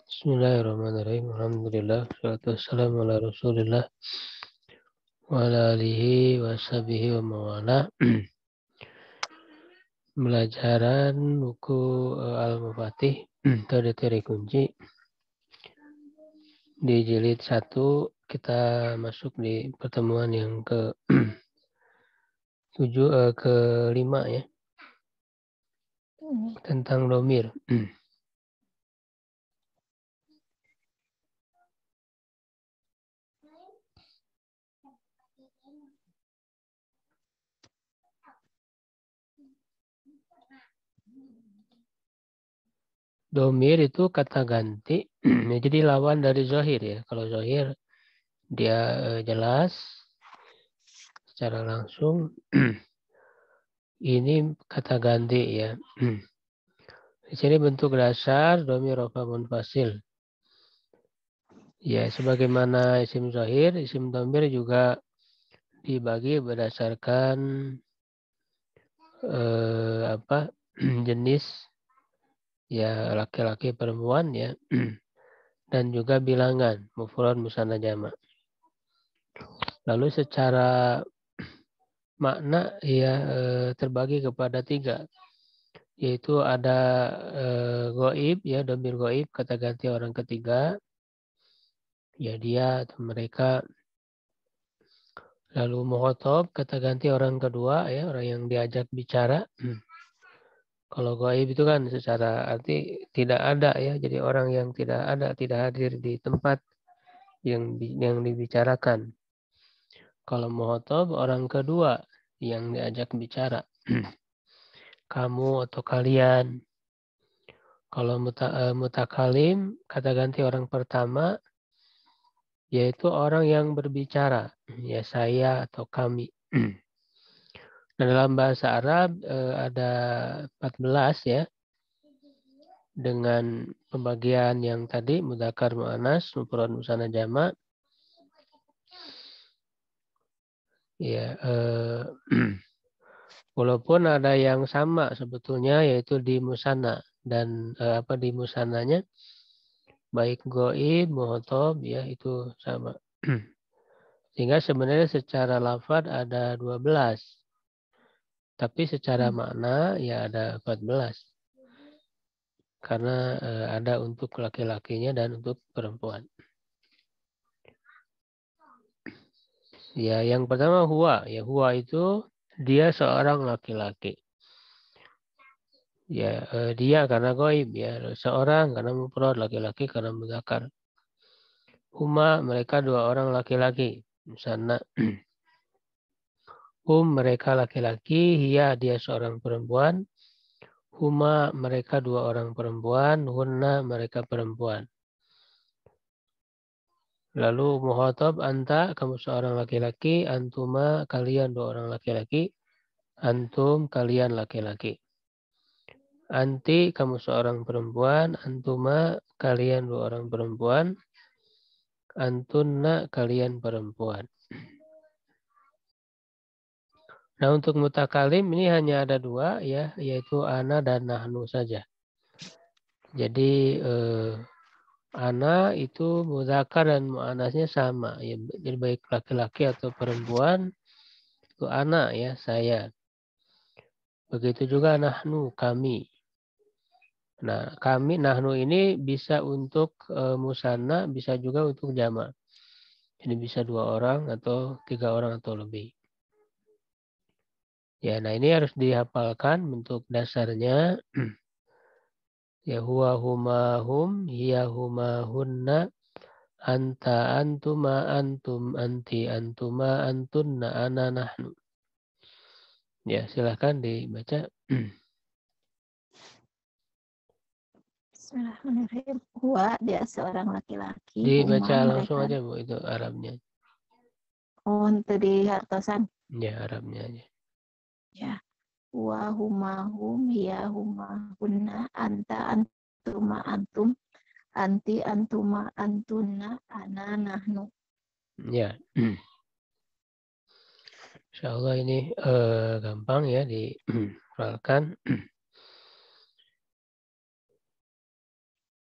Bismillahirrahmanirrahim. Alhamdulillah. Wassalatu wassalamu ala Rasulillah wa ala alihi wa sahbihi wa mawala. Pembelajaran buku Al-Mafatih teori-teori kunci di jilid 1. Kita masuk di pertemuan yang ke 5 ya, tentang domir. Domir itu kata ganti, jadi lawan dari zohir ya. Kalau zohir dia jelas secara langsung. Ini kata ganti ya. Di sini bentuk dasar domir rofa munfasil. Ya, sebagaimana isim zahir, isim domir juga dibagi berdasarkan jenis ya, laki-laki perempuan ya, dan juga bilangan mufrad musanna jamak. Lalu secara makna ya terbagi kepada 3, yaitu ada goib ya, domir goib kata ganti orang ketiga ya, dia atau mereka. Lalu muhotob kata ganti orang kedua ya, orang yang diajak bicara. Kalau gaib itu kan secara arti tidak ada ya, jadi orang yang tidak ada, tidak hadir di tempat yang dibicarakan. Kalau muhotob orang kedua yang diajak bicara. Kamu atau kalian. Kalau mutakalim kata ganti orang pertama yaitu orang yang berbicara, ya saya atau kami. Nah, dalam bahasa Arab ada 14 ya, dengan pembagian yang tadi mudzakkar muannas, mufrad musanna jamak. Ya, walaupun ada yang sama sebetulnya yaitu di musanna dan di musannanya baik goib, muhotob ya itu sama. Sehingga sebenarnya secara lafaz ada 12. Tapi secara makna ya ada 14. Karena ada untuk laki-lakinya dan untuk perempuan. Ya, yang pertama huwa. Ya, huwa itu dia seorang laki-laki. Ya, dia karena goib ya. Seorang karena mufrad, laki-laki karena mudzakkar. Huma mereka 2 orang laki-laki. Misalnya mereka laki-laki, hiya dia seorang perempuan. Huma mereka 2 orang perempuan, hunna mereka perempuan. Lalu muhotob anta kamu seorang laki-laki, antuma kalian 2 orang laki-laki, antum kalian laki-laki. Anti kamu seorang perempuan, antuma kalian 2 orang perempuan, antunna kalian perempuan. Nah, untuk mutakalim ini hanya ada 2 ya, yaitu ana dan nahnu saja. Jadi ana itu mudzakkar dan muannasnya sama ya, jadi baik laki-laki atau perempuan itu ana ya, saya. Begitu juga nahnu kami. Nah, kami nahnu ini bisa untuk musanna, bisa juga untuk jamak. Jadi bisa 2 orang atau 3 orang atau lebih. Ya, nah ini harus dihafalkan bentuk dasarnya. Ya, huwa huma hum, hiya huma hunna, anta antuma antum, anti antuma antunna, ana nahnu. Ya, silahkan dibaca. Bismillahirrahmanirrahim. Huwa dia seorang laki-laki. Dibaca Huma langsung mereka. aja Bu, itu Arabnya. Oh, itu di hartosan. Ya, Arabnya aja. Ya. Huwa huma hum, hiya huma hunna, anta antuma antum, anti antuma antunna, ana nahnu. Ya. Insya Allah ini gampang ya dihafalkan.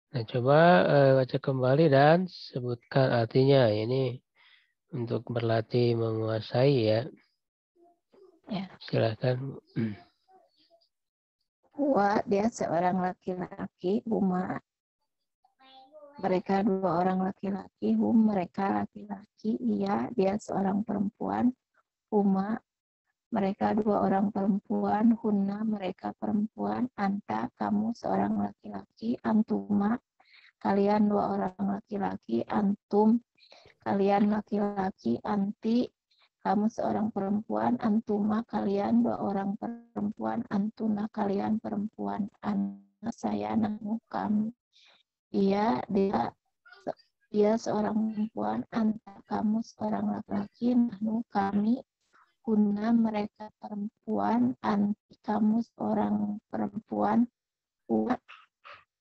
Nah, coba baca kembali dan sebutkan artinya. Ini untuk berlatih menguasai ya. Ya. Silakan. Huwa, dia seorang laki-laki. Huma, mereka dua orang laki-laki. Hum, mereka laki-laki. Iya, dia seorang perempuan. Huma, mereka dua orang perempuan. Hunna, mereka perempuan. Anta, kamu seorang laki-laki. Antuma, kalian dua orang laki-laki. Antum, kalian laki-laki. Anti, kamu seorang perempuan. Antuma, kalian dua orang perempuan. Antuna, kalian perempuan. Ana, saya, nahnu, kami. Iya, dia seorang perempuan. Anta, kamu seorang laki-laki. Nahnu, kami. Kuna, mereka perempuan. Anti, kamu seorang perempuan.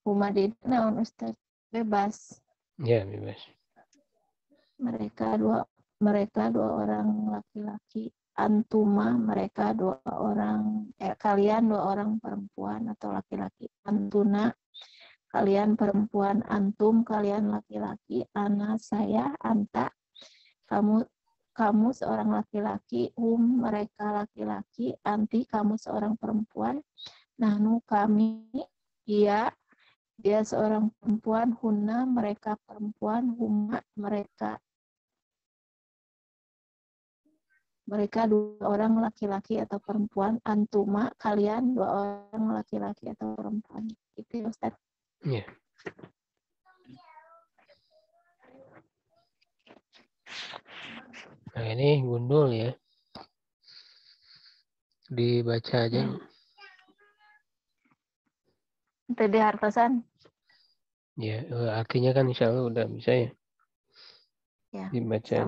Uma di naon Ustaz? Bebas. Ya, bebas. Mereka dua orang laki-laki. Antuma, mereka dua orang, kalian dua orang perempuan atau laki-laki. Antuna, kalian perempuan. Antum, kalian laki-laki. Ana, saya. Anta, kamu seorang laki-laki. Mereka laki-laki. Anti, kamu seorang perempuan. Nahnu, kami. Iya, dia seorang perempuan. Hunna, mereka perempuan. Huma, mereka dua orang laki-laki atau perempuan. Antuma, kalian dua orang laki-laki atau perempuan. Itu ya Ustaz. Ya. Nah, ini gundul ya. Dibaca aja. Itu di hartosan. Ya, artinya kan insya Allah udah bisa ya. Ya. Dibaca.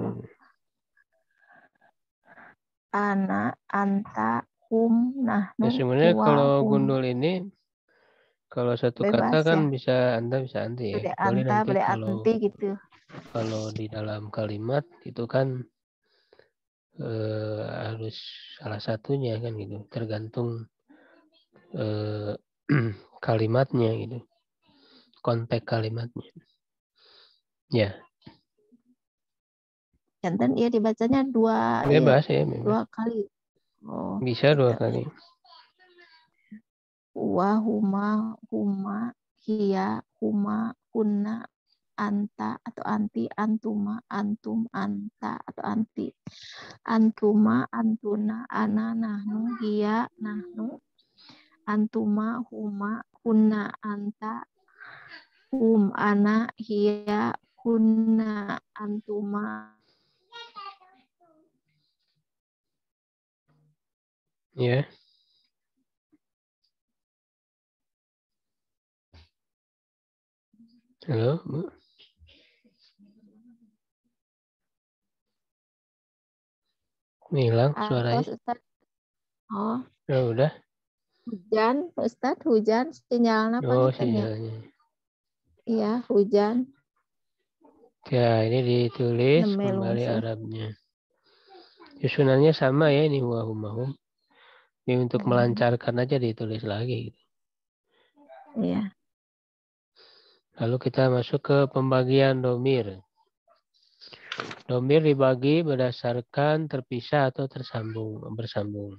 Ana, anta, nahnu, Ya, sebenarnya huwa, kalau gundul ini, kalau satu kata bebas kan ya. bisa Anda bisa anti ya. Beli Kecuali anta, nanti beli kalau anti gitu. di dalam kalimat itu kan harus salah satunya kan gitu. Tergantung kalimatnya gitu. Konteks kalimatnya. Ya. Jantan ia dibacanya dua Bebas ya, bebas. dua kali. Oh, Bisa dua kali. Wa, huma, hiya, huma, kunna, anta atau anti, antuma, antum, anta atau anti. Antuma, antuna, ana, nahnu, hiya, nahnu, antuma, huma, kunna, anta, ana, hiya, kunna, antuma. Ya. Halo, Bu. Hilang suaranya. Oh. Ya udah. Hujan, Ustaz, hujan sinyalnya Oh, panjang ya? sinyalnya. Iya, hujan. Ya, ini ditulis kembali Nemelungsu. Arabnya. Susunannya sama ya ini wahumahum. Ini untuk melancarkan aja ditulis lagi. Iya. Lalu kita masuk ke pembagian domir. Domir dibagi berdasarkan terpisah atau bersambung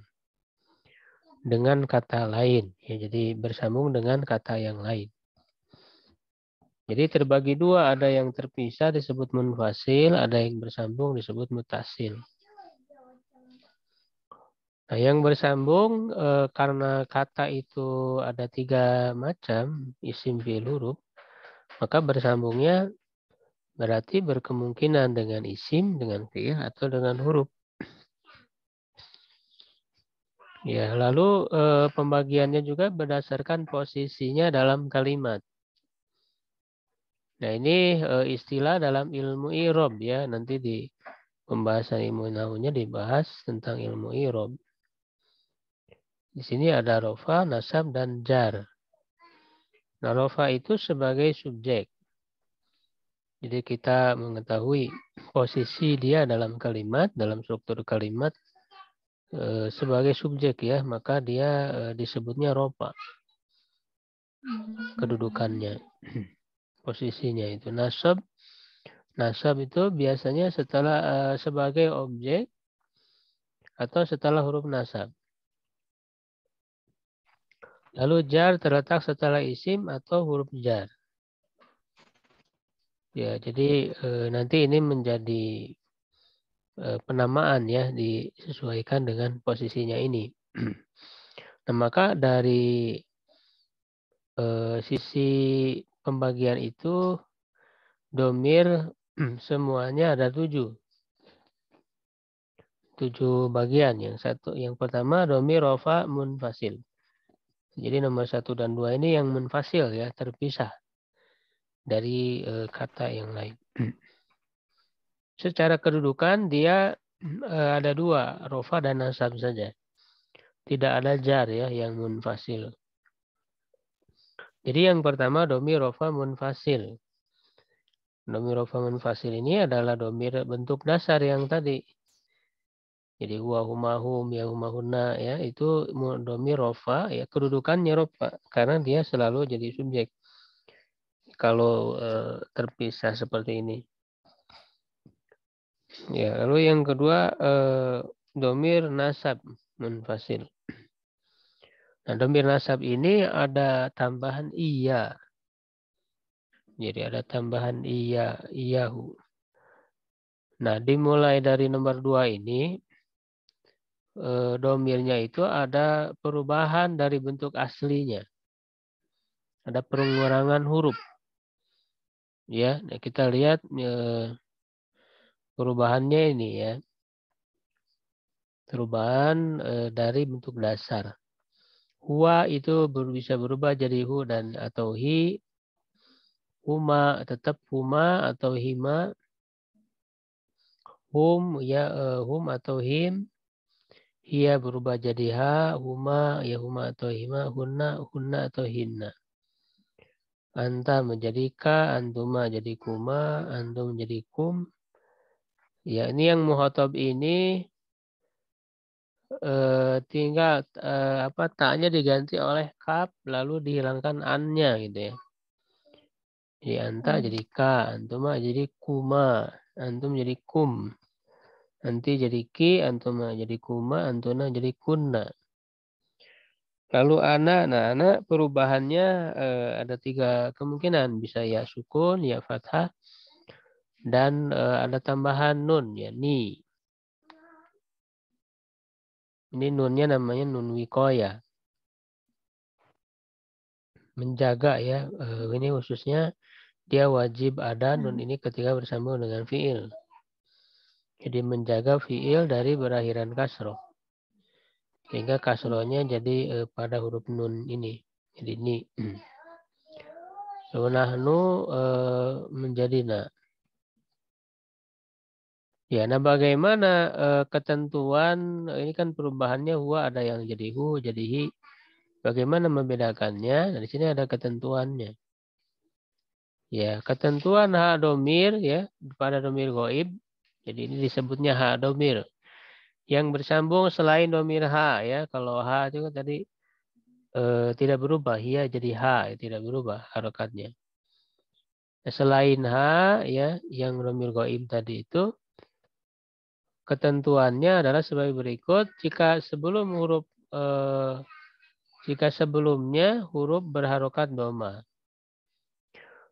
dengan kata lain. Ya, jadi bersambung dengan kata yang lain. Jadi terbagi dua, ada yang terpisah disebut munfasil, ada yang bersambung disebut mutasil. Nah, yang bersambung karena kata itu ada 3 macam, isim, fi'il, huruf, maka bersambungnya berarti berkemungkinan dengan isim, dengan fi'il, atau dengan huruf. Ya, lalu pembagiannya juga berdasarkan posisinya dalam kalimat. Nah, ini istilah dalam ilmu i'rab ya, nanti di pembahasan ilmu nahwunya dibahas tentang ilmu i'rab. Di sini ada rofa, nasab, dan jar. Nah, rofa itu sebagai subjek. Jadi kita mengetahui posisi dia dalam kalimat, dalam struktur kalimat sebagai subjek ya, maka dia disebutnya rofa. Kedudukannya. posisinya itu. Nasab itu biasanya setelah sebagai objek atau setelah huruf nasab. Lalu jar terletak setelah isim atau huruf jar. Ya, jadi nanti ini menjadi penamaan ya, disesuaikan dengan posisinya ini. Nah, maka dari sisi pembagian itu domir semuanya ada 7 bagian. Yang pertama domir rofa munfasil. Jadi nomor 1 dan 2 ini yang munfasil ya, terpisah dari kata yang lain. Secara kedudukan dia ada 2, rofa dan nasab saja. Tidak ada jar ya yang munfasil. Jadi yang pertama domir rofa munfasil. Domir rofa munfasil ini adalah domir bentuk dasar yang tadi. Jadi huwa huma hum ya huma hunna ya itu domir rofa ya kedudukannya rofa karena dia selalu jadi subjek. Kalau terpisah seperti ini. Ya, lalu yang kedua domir nasab munfasil. Nah, domir nasab ini ada tambahan iya. Jadi ada tambahan iya, iyahu. Nah, dimulai dari nomor 2 ini, domirnya itu ada perubahan dari bentuk aslinya. Ada pengurangan huruf. Ya, nah kita lihat perubahannya ini ya. Perubahan dari bentuk dasar. Huwa itu bisa berubah jadi hu dan atau hi. Huma tetap huma atau hima. Hum ya hum atau him. Ia berubah jadi ha, huma ya huma atau hima, hunna atau hinna. Anta menjadi ka, antuma jadi kuma, antum menjadi kum. Ya ini yang muhotob ini tinggal taknya diganti oleh kap lalu dihilangkan annya gitu ya. Jadi anta jadi ka, antuma jadi kuma, antum jadi kum. Nanti jadi ki, antuma jadi kuma, antuna jadi kunna. Lalu anak perubahannya ada 3 kemungkinan. Bisa ya sukun, ya fathah, dan ada tambahan nun, ya ni. Ini nunnya namanya nun wikoya. Menjaga ya, ini khususnya dia wajib ada nun ini ketika bersambung dengan fiil. Jadi menjaga fiil dari berakhiran kasroh. Sehingga kasrohnya jadi pada huruf nun ini. Jadi ni. So, nahnu menjadi na. Ya, nah bagaimana ketentuan ini kan perubahannya huwa ada yang jadi hu, jadi hi. Bagaimana membedakannya? Nah, di sini ada ketentuannya. Ya, ketentuan ha domir ya pada domir goib. Jadi ini disebutnya ha domir. Yang bersambung selain domir ha ya. Kalau ha juga tadi tidak berubah, ya jadi ha tidak berubah harokatnya. Nah, selain ha ya yang domir goib tadi itu ketentuannya adalah sebagai berikut. Jika sebelumnya huruf berharokat doma,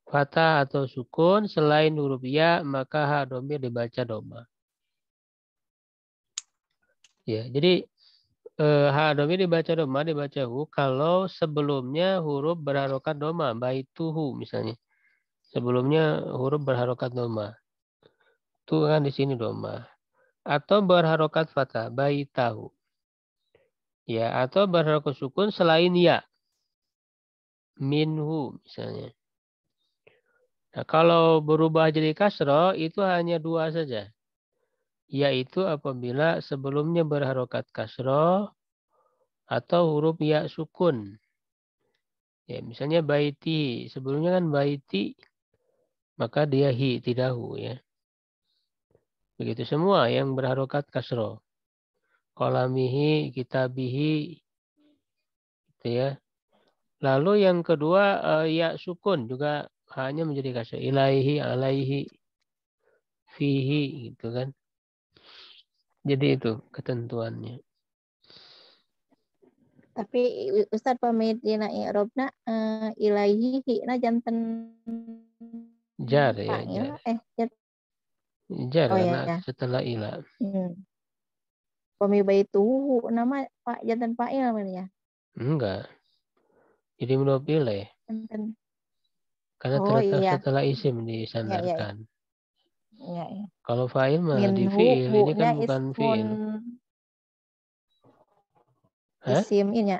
fathah atau sukun selain huruf ya, maka ha domir dibaca doma. Ya, jadi ha domir dibaca doma, dibaca hu kalau sebelumnya huruf berharokat doma, baituhu misalnya. Sebelumnya huruf berharokat doma. Itu kan di sini doma. Atau berharokat fathah, baitahu. Ya, atau berharokat sukun selain ya. Minhu misalnya. Nah, kalau berubah jadi kasroh itu hanya 2 saja. Yaitu apabila sebelumnya berharokat kasroh atau huruf ya sukun. Ya, misalnya baiti. Sebelumnya kan baiti, maka dia hi, tidak hu ya. Begitu semua yang berharokat kasroh. Kolamihi, kitabihi, gitu ya. Lalu yang kedua ya sukun juga hanya menjadi kasar. Ilaihi, alaihi, fihi gitu kan. Jadi itu ketentuannya. Tapi Ustaz pamit dina i'rabna ilaihi hina janten Jar ya, fa'il jar. jar. Jar Oh ya karena ya. setelah ila. Pami baituhu nama Pak janten fa'il namanya ya. Enggak. Jadi menurut pilih. Janten. Karena Oh terletak iya. setelah isim Ya ya ya. disandarkan. Ya, ya. Kalau fa'il mah di Minhu fi'il. Ini kan hu-nya bukan ismun fi'il. Hah? isim ini ya.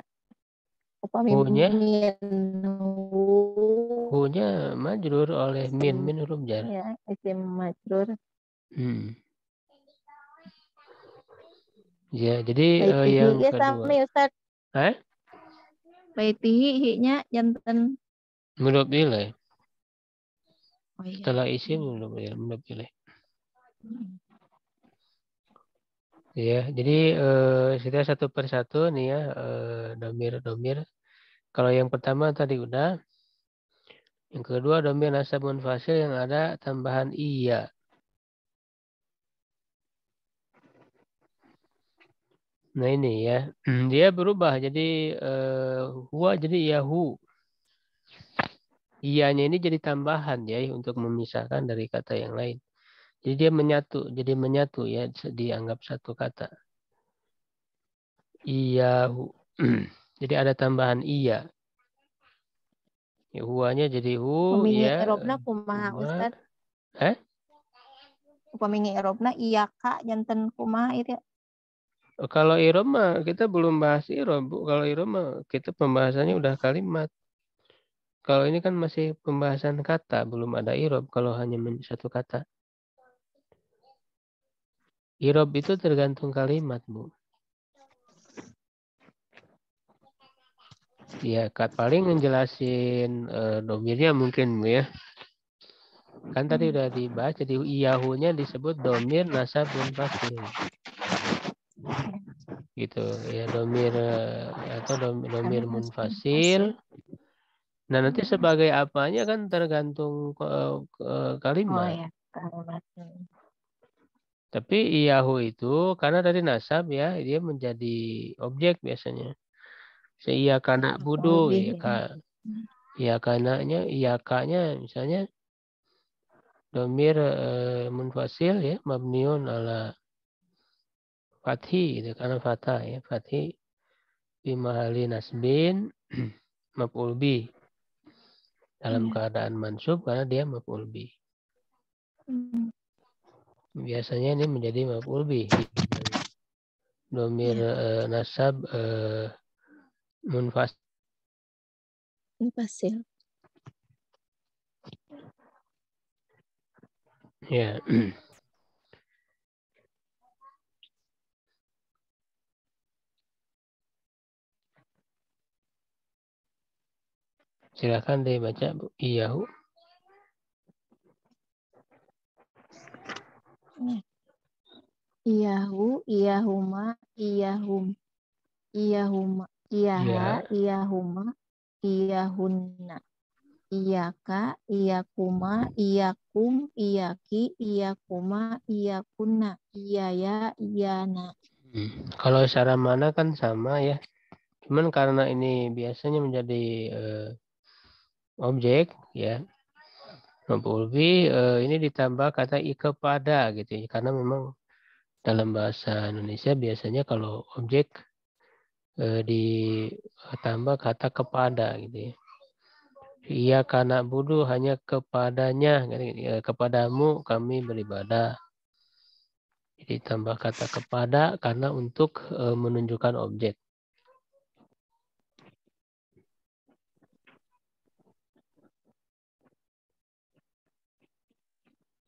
Upami Hu-nya? minhu Hu-nya majrur oleh min. isim Min huruf jar. ya isim majrur. Hmm. Ya, jadi Baitihi yang ya kedua. sami Ustaz. Hah? Baitihi hi-nya janten. Menurut pilih. Oh iya. Setelah isim menurut pilih. Ya, jadi kita satu persatu nih ya, domir. Kalau yang pertama tadi udah. Yang kedua domir nasab munfasil yang ada tambahan iya. Nah ini ya, dia berubah jadi huwa jadi yahu. Iyanya ini jadi tambahan ya untuk memisahkan dari kata yang lain. Jadi dia menyatu ya, dianggap satu kata. Iyahu. Jadi ada tambahan iya. Ya, huwanya jadi hu Upami ya, i'rabna kumaha huma. Ustaz? Eh? Upami i'rabna iya kak janten kumaha itu. Kalau irob mah kita belum bahas irob, Bu. Kalau irob mah kita pembahasannya udah kalimat. Kalau ini kan masih pembahasan kata, belum ada irob kalau hanya satu kata. Irob itu tergantung kalimat, Bu. Ya, paling ngejelasin domirnya mungkin, Bu ya. Kan tadi udah dibahas, jadi iyahunya disebut domir nasab munfasil. Gitu ya, domir atau domir munfasil. Nah, nanti sebagai apanya kan tergantung Oh kalimat. ya, kalimat. Tapi iyahu itu karena dari nasab ya, dia menjadi objek biasanya. Iya kana budu, Lebih ya ya. ka, iya kananya, iya kanya misalnya domir munfasil ya, mabniun ala fathi gitu karena fathah ya, fathi di mahali nasbin maf'ul bih dalam Iya. keadaan mansub karena dia maf'ul bih. Biasanya ini menjadi maf'ul bih. Domir Iya. nasab munfasil. Munfasil. Ya. Silakan dibaca Bu. Iyahu. Iyahu, iyahuma, iyahum, iyahuma, iyaha, Ya. iyahuma, iyahunna, iyaka, iyakuma, iyakum, iyaki, iyakuma, iyakunna, iyaya, iyana. Kalau secara mana kan sama ya. Cuman karena ini biasanya menjadi objek ya. Maf'ul bih ini ditambah kata kepada gitu ya. Karena memang dalam bahasa Indonesia biasanya kalau objek ditambah kata kepada gitu ya. Iya karena budu hanya kepadanya, kepadamu kami beribadah. Jadi tambah kata kepada karena untuk menunjukkan objek.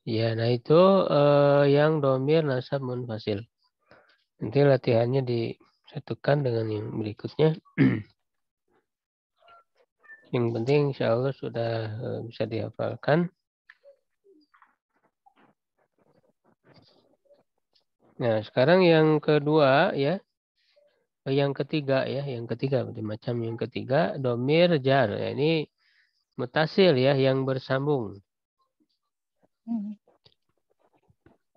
Ya, nah itu yang domir nasab munfasil. Nanti latihannya disatukan dengan yang berikutnya. Yang penting insya Allah sudah bisa dihafalkan. Nah, sekarang yang kedua ya. Yang ketiga ya. Yang ketiga macam yang ketiga domir jar. Ya, ini mutasil ya, yang bersambung.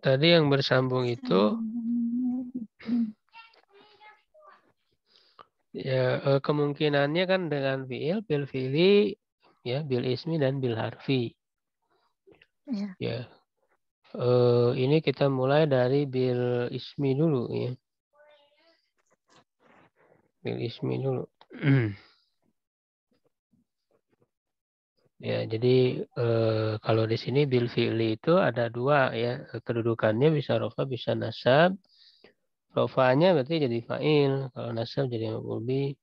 Tadi yang bersambung itu ya kemungkinannya kan dengan fiil, bil fiili, ya, bil ismi dan bil harfi. Ya. Ini kita mulai dari bil ismi dulu ya. Bil ismi dulu. Ya, jadi kalau di sini bil fi'li itu ada dua ya, kedudukannya bisa rofa bisa nasab. Rofanya berarti jadi fa'il, kalau nasab jadi maf'ul bih,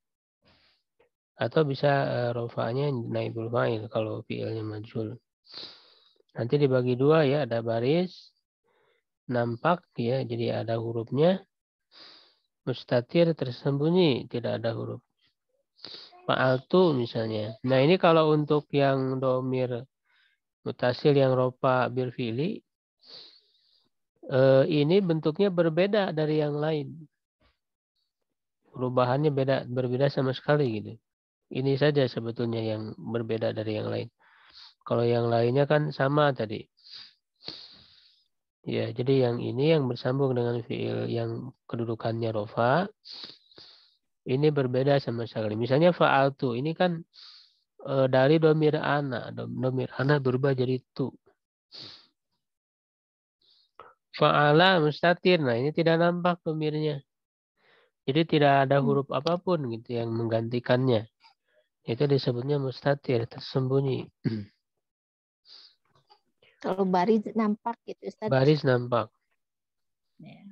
atau bisa rofanya naibul fa'il kalau fi'ilnya majhul. Nanti dibagi dua ya, ada baris nampak ya, jadi ada hurufnya. Mustatir tersembunyi, tidak ada huruf. Fa'altu misalnya. Nah ini kalau untuk yang domir mutasil yang rofa bil fi'li, ini bentuknya berbeda dari yang lain. Perubahannya berbeda sama sekali gitu. Ini saja sebetulnya yang berbeda dari yang lain. Kalau yang lainnya kan sama tadi. Ya, jadi yang ini yang bersambung dengan fi'il yang kedudukannya rofa, ini berbeda sama sekali. Misalnya fa'altu, ini kan dari domir ana. Domir ana berubah jadi tu. Fa'ala mustatir. Nah, ini tidak nampak domirnya. Jadi tidak ada huruf apapun gitu yang menggantikannya. Itu disebutnya mustatir, tersembunyi. Kalau baris nampak gitu Ustaz. Baris nampak. Ya.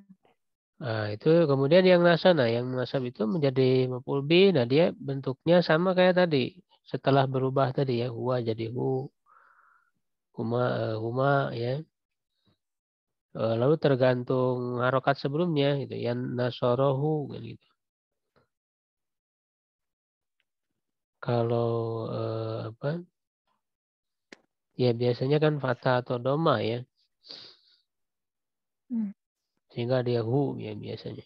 Nah, itu kemudian yang nasab. Nah, yang nasab itu menjadi maf'ul bih. Nah, dia bentuknya sama kayak tadi. Setelah berubah tadi ya, huwa jadi hu, huma ya. Lalu tergantung harokat sebelumnya gitu, yang nasorohu gitu. Kalau apa? Ya biasanya kan fathah atau doma ya. Sehingga dia hu ya biasanya.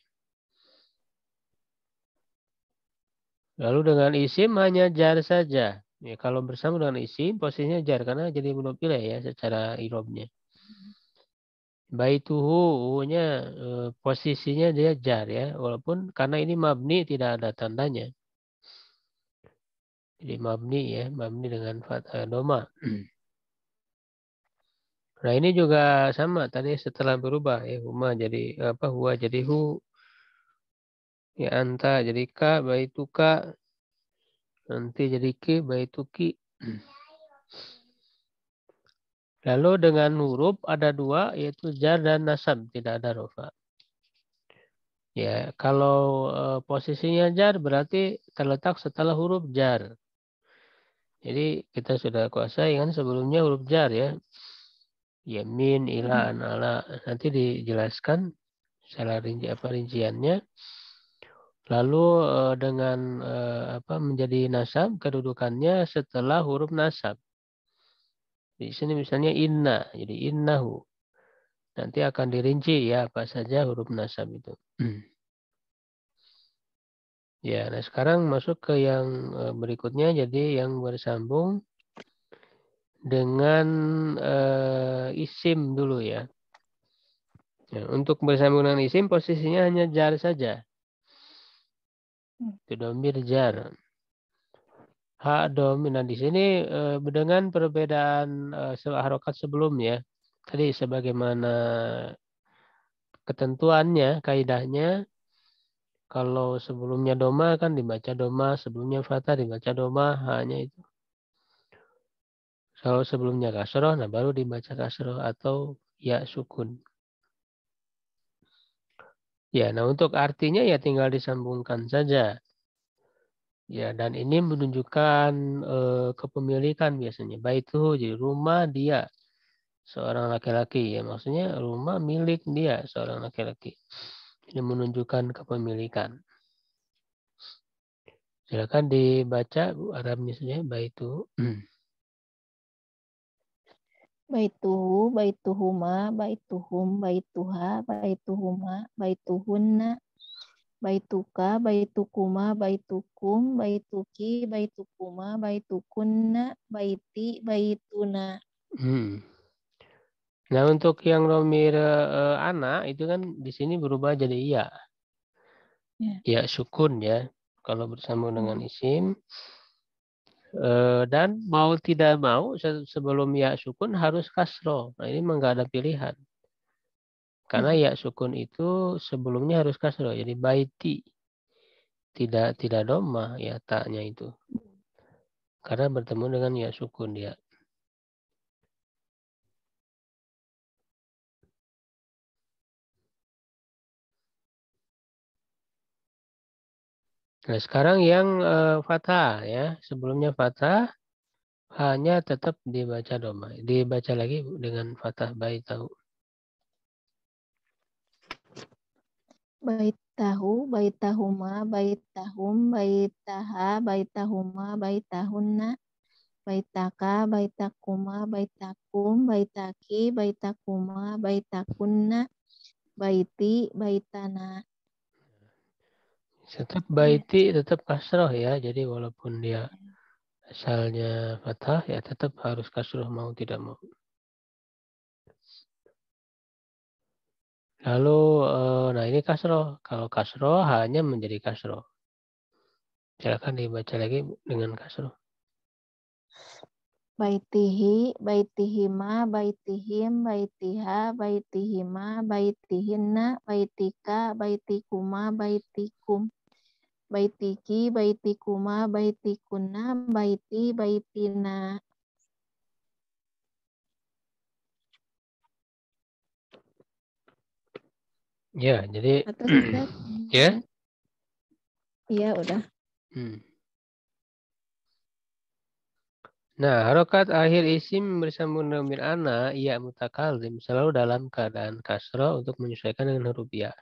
Lalu dengan isim hanya jar saja. Ya, kalau bersama dengan isim posisinya jar karena jadi mudhof ilaih ya secara irobnya. Baituhu, hu-nya posisinya dia jar ya, walaupun karena ini mabni tidak ada tandanya. Jadi mabni ya, mabni dengan fathah doma. Nah ini juga sama tadi setelah berubah ya, huma jadi apa, huwa jadi hu, ya anta jadi ka, baituka, nanti jadi ki, baituki. Lalu dengan huruf ada dua, yaitu jar dan nasab, tidak ada rofa. Ya, kalau posisinya jar berarti terletak setelah huruf jar. Jadi kita sudah kuasai kan sebelumnya huruf jar ya. Ya min, ila, an, ala. Nanti dijelaskan secara rinciannya. Lalu dengan apa menjadi nasab kedudukannya setelah huruf nasab. Di sini misalnya inna, jadi innahu. Nanti akan dirinci ya apa saja huruf nasab itu. Ya, nah sekarang masuk ke yang berikutnya, jadi yang bersambung dengan isim dulu ya. Ya. Untuk bersambung dengan isim posisinya hanya jar saja. Itu domir jar. Hak domir. Nah di sini dengan perbedaan harokat sebelumnya. Tadi sebagaimana ketentuannya, kaidahnya. Kalau sebelumnya doma kan dibaca doma, sebelumnya fathah dibaca doma, hanya itu. Kalau sebelumnya kasroh, nah baru dibaca kasroh atau ya sukun. Ya, nah untuk artinya ya tinggal disambungkan saja. Ya, dan ini menunjukkan kepemilikan biasanya. Baik itu jadi rumah dia seorang laki-laki ya, maksudnya rumah milik dia seorang laki-laki. Ini menunjukkan kepemilikan. Silakan dibaca Bu Arabnya saja, baik itu. Baituhu, baituhuma, baituhum, baituha, baituhuma, baituhunna, baituka, baitukuma, baitukum, baituki, baitukuma, baitukunna, baiti, baituna. Nah, untuk yang domir anak itu kan di sini berubah jadi iya. Ya sukun ya. Kalau bersambung dengan isim. Dan mau tidak mau sebelum ya sukun harus kasro. Nah, ini memang nggak ada pilihan. Karena ya sukun itu sebelumnya harus kasro. Jadi baiti. Tidak doma ya taknya itu. Karena bertemu dengan ya sukun dia. Nah, sekarang yang fathah ya. Sebelumnya fathah hanya tetap dibaca doma. Dibaca lagi dengan fathah baitahu. Baitahu, baitahuma, baitahum, baitaha, baitahuma, baitahunna, baitaka, baitakuma, baitakum, baitaki, baitakuma, baitakunna, baiti, baitana. Tetap baiti, tetap kasroh ya. Jadi walaupun dia asalnya fathah ya tetap harus kasroh mau tidak mau. Lalu, nah ini kasroh. Kalau kasroh hanya menjadi kasroh. Silakan dibaca lagi dengan kasroh. Baitihi, baitihima, baitihim, baitiha, baitihima, baitihinna, baitika, baitikuma, baitikum, baitiki, baitikuma, baitikunna, baiti, baitina. Ya, jadi Atas Ustaz? ya. Iya, udah. Nah, harokat akhir isim bersambung domir ana, iya mutakallim selalu dalam keadaan kasroh untuk menyesuaikan dengan huruf ya.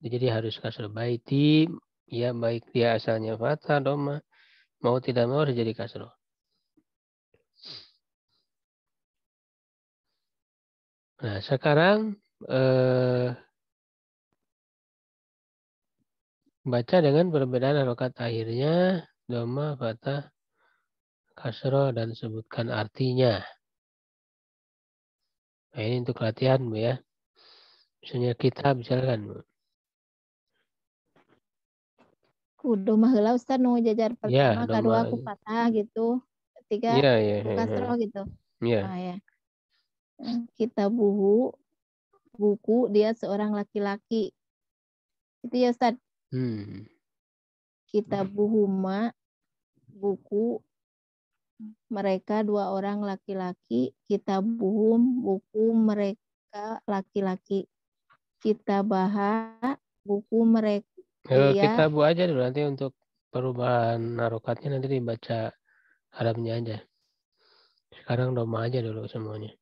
Jadi harus kasroh baiti, ya baik dia asalnya fathah, doma, mau tidak mau harus jadi kasroh. Nah, sekarang baca dengan perbedaan harokat akhirnya, doma, fathah, kasroh, dan sebutkan artinya. Nah, ini untuk latihan, Bu ya. Misalnya kita, misalkan, Bu. Kudu mah heula Ustaz nu jajar Ya, pertama, kedua doma. aku patah gitu. Ketiga Ya, ya, aku ya, kasroh ya. gitu. Ya. Ah ya. Kita buku dia seorang laki-laki. Itu ya Ustaz. Kita buhuma buku mereka dua orang laki-laki. Kita buhum buku mereka laki-laki. Kita bahas buku mereka Kita dia. bu aja dulu nanti untuk perubahan harokatnya nanti dibaca Arabnya aja. Sekarang doma aja dulu semuanya.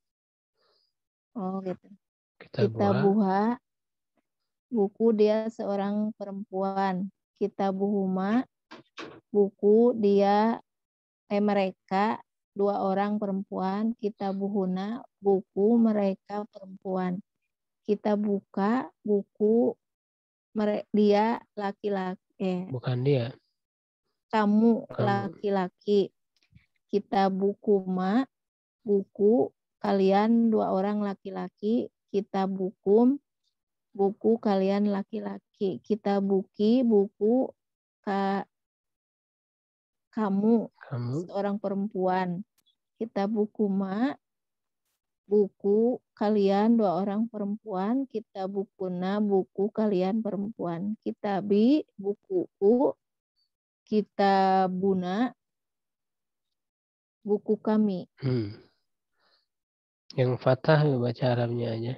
Oh gitu. Kita Kita buah. buha buku dia seorang perempuan. Kita buhuma buku dia mereka dua orang perempuan. Kita buhuna buku mereka perempuan. Kita buka buku dia laki-laki. Bukan dia. Kamu Kamu. laki-laki. Kita buku kalian dua orang laki-laki. Kita buku kalian laki-laki. Kita buku kamu seorang perempuan. Kita buku kalian dua orang perempuan. Kita bukuna buku kalian perempuan. Kita bukuku. Kita buna buku kami. Yang fathah baca Arabnya aja.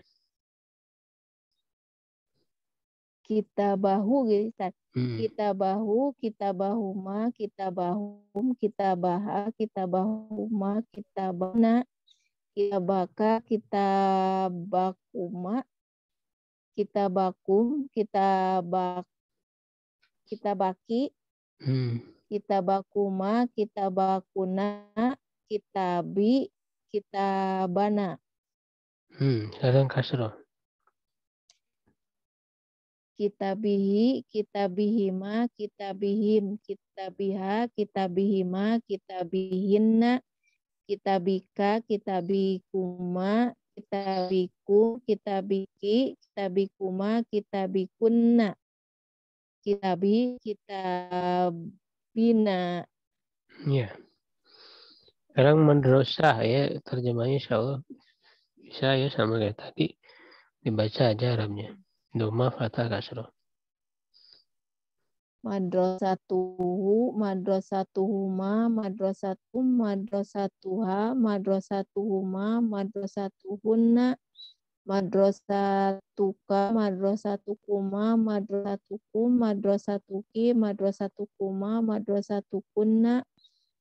Kita bahu gitu. Kita bahu, kita bahuma, kita bahum, kita baha, kita bahuma, kita bana, kita baka, kita bakuma, kita bakum, kita baki, kita bakuma, kita bakuna, kita kita bana. Sekarang kasroh. kitabihi, kitabihima, kitabihim, kitabiha, kitabihima, kitabihinna, kitabika, kitabikuma, kitabiku, kitabiki, kitabikuma, kitabikunna, kitabi, kitabina. Ya. Sekarang madrasah ya, terjemahnya insya Allah bisa ya sama kayak tadi. Dibaca aja Arabnya. Doma fatah kasroh. Madrasatuhu, madrasatuhuma, madrasatum, madrasatuha, madrasatuhuma, madrasatuhunna, madrasatuka, madrasatukuma, madrasatukum, madrasatuki, madrasatukuma, madrasatukunna,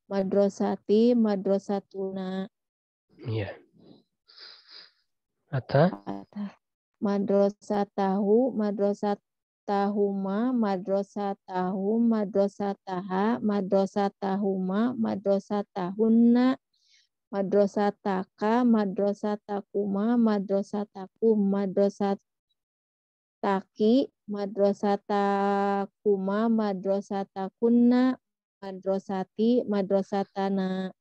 madrasati, madrasatuna. Iya. Kata Madrasatahu, madrasatahuma, madrasatahum, madrasataha, madrasatahuma, madrasatahunna, madrasataka, madrasatakuma, madrasatakum, madrasataki, madrasatakuma, madrasatakunna, madrasati, madrasatana.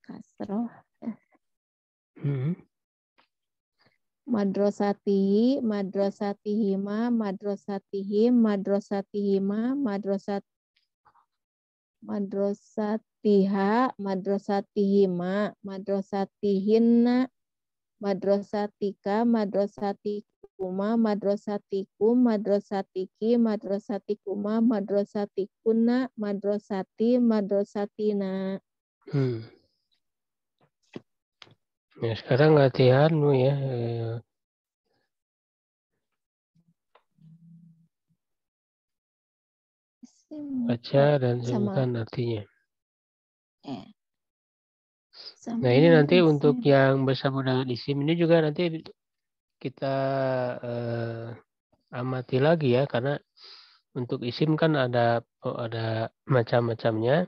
Kasroh. Madrasatihi, madrasatihima, madrasatihim, madrasatihima, madrasatiha, madrasatihima, madrasatihinna, madrasatika, madrasatikuma, madrasatikum, madrasatiki, madrasatikuma, madrasatikunna, madrasati, madrasatina. Ya, sekarang latihan ya. Baca dan sebutkan artinya. Nah ini nanti untuk yang bersambung dengan isim ini juga nanti kita amati lagi ya, karena untuk isim kan ada macam-macamnya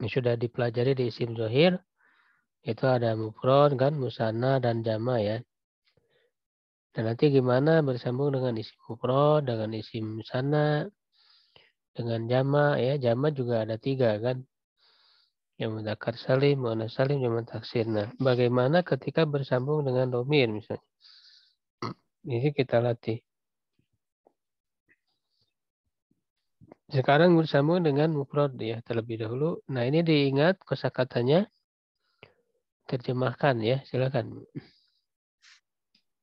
yang sudah dipelajari di isim zahir. Itu ada mufrad kan, musanna dan jama ya. Dan nanti gimana bersambung dengan isim mufrad, dengan isim musanna, dengan jama ya. Jama juga ada 3 kan. Yang mudzakkar salim, muannats salim, jamak taksir. Nah, bagaimana ketika bersambung dengan dhamir misalnya? Ini kita latih. Sekarang bersambung dengan mufrad ya terlebih dahulu. Nah, ini diingat kosakatanya. Terjemahkan ya, silakan.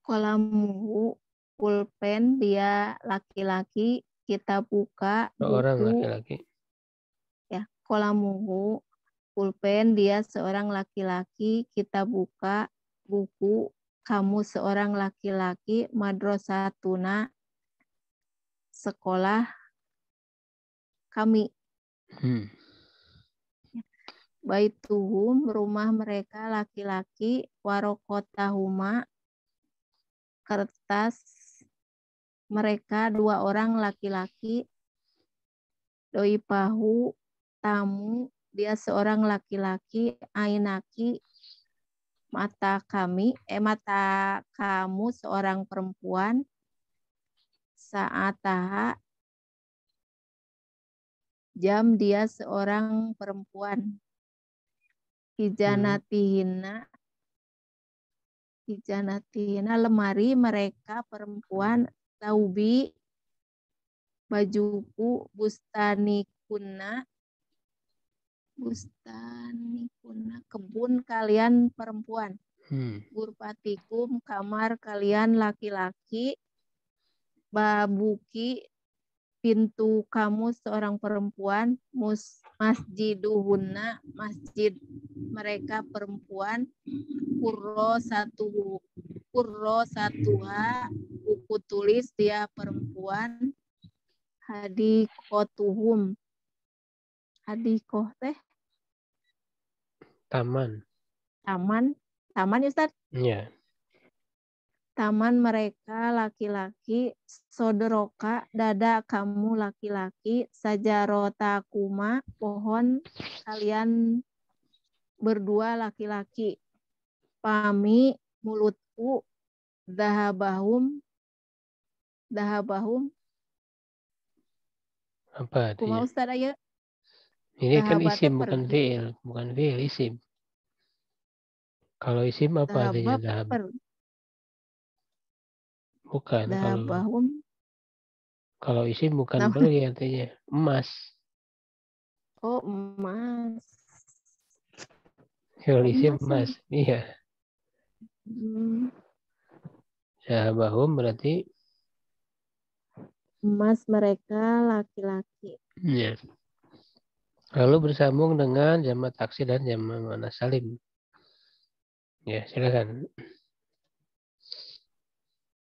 Kolamuhu, pulpen, dia laki-laki, kita buka Seorang buku. laki-laki. Ya, kolamuhu, pulpen, dia seorang laki-laki, kita buka buku, kamu seorang laki-laki, madrasatuna, sekolah kami. Baituhum, rumah mereka laki-laki, warokotahuma, kertas mereka 2 orang laki-laki, doipahu, tamu, dia seorang laki-laki, ainaki, mata kamu seorang perempuan, saataha, jam dia seorang perempuan, hijanatihina, lemari mereka perempuan, taubi, bajuku, bustanikuna, kebun kalian perempuan, gurpatikum, kamar kalian laki-laki, babuki, pintu kamu seorang perempuan, masjiduhunna, masjid mereka perempuan, kurro satuha, buku tulis dia perempuan, hadikotuhum, hadikoh teh Taman ya Ustaz? Iya. Taman mereka laki-laki, sodoroka, dada kamu laki-laki, sajarotakuma, pohon kalian berdua laki-laki, pami, mulutku, dahabahum, Dahabahum. Apa Kumaha artinya? Ustaz aya? Ini kan Dahaba teh isim bukan pergi. fiil, bukan fiil isim. Kalau isim apa artinya Dahaba dahab? pergi. Bukan Dahabahum. kalau isim bukan Nah, pergi artinya emas. oh emas. Kalau Oh isim emas emas, ya. iya. Hmm, Dahabahum berarti emas mereka laki-laki. ya. Lalu bersambung dengan jamak taksir dan jamak muannas salim. Ya, silakan.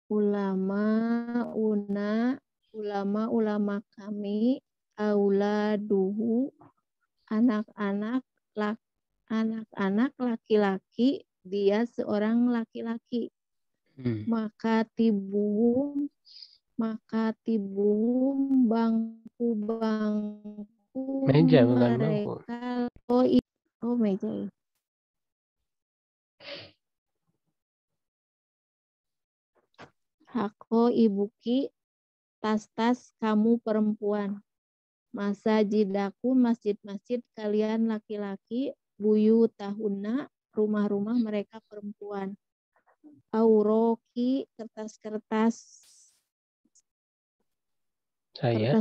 Ulama kami, auladuhu, anak-anak anak-anak laki-laki, dia seorang laki-laki. Hmm. Maka tibuhum bangku-bangku Meja bukan bangku. mereka. Oh meja ya. Hako ibuki, tas-tas kamu perempuan. Masa jidaku, masjid-masjid kalian laki-laki. Buyu tahuna, rumah-rumah mereka perempuan. Auroki, kertas-kertas Saya.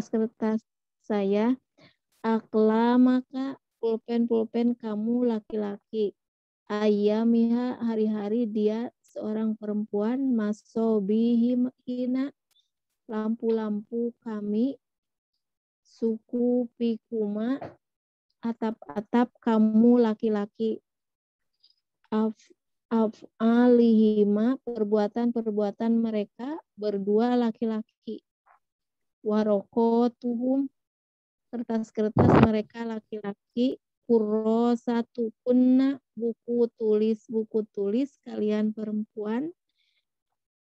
saya. Aklamaka, pulpen-pulpen kamu laki-laki. Ayamiha, hari-hari dia seorang perempuan. Masobihina, lampu-lampu kami. Suku pikuma, atap-atap kamu laki-laki. Af'alihima, perbuatan-perbuatan mereka berdua laki-laki. Warokotuhum, kertas-kertas mereka laki-laki. Kurosatu punna, buku tulis kalian perempuan.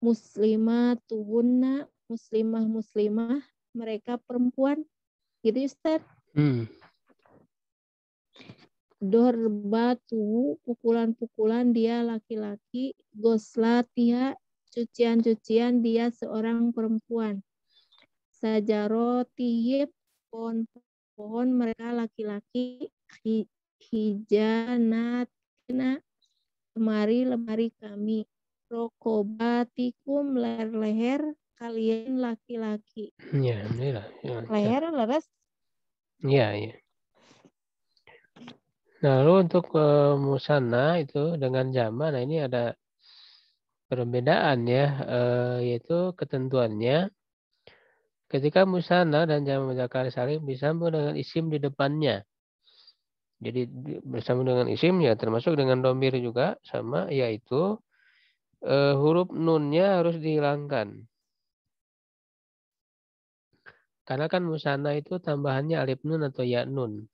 Muslimatuhunna, muslimah mereka perempuan. Gitu Ustaz. Dorbatu, pukulan-pukulan dia laki-laki. Goslatia, cucian-cucian dia seorang perempuan. Sajarotihib, pohon mereka laki-laki. Hijanatina, lemari kami. Rokobatikum, leher kalian laki-laki. Ya, alhamdulillah. Leher leres. Iya, iya. Nah, lalu untuk musanna itu dengan jama, nah ini ada perbedaan ya, yaitu ketentuannya. Ketika musanna dan jama mudzakkar salim disambung dengan isim di depannya. Jadi bersambung dengan isim ya termasuk dengan domir juga sama, yaitu huruf nunnya harus dihilangkan. Karena kan musanna itu tambahannya alif nun atau ya nun.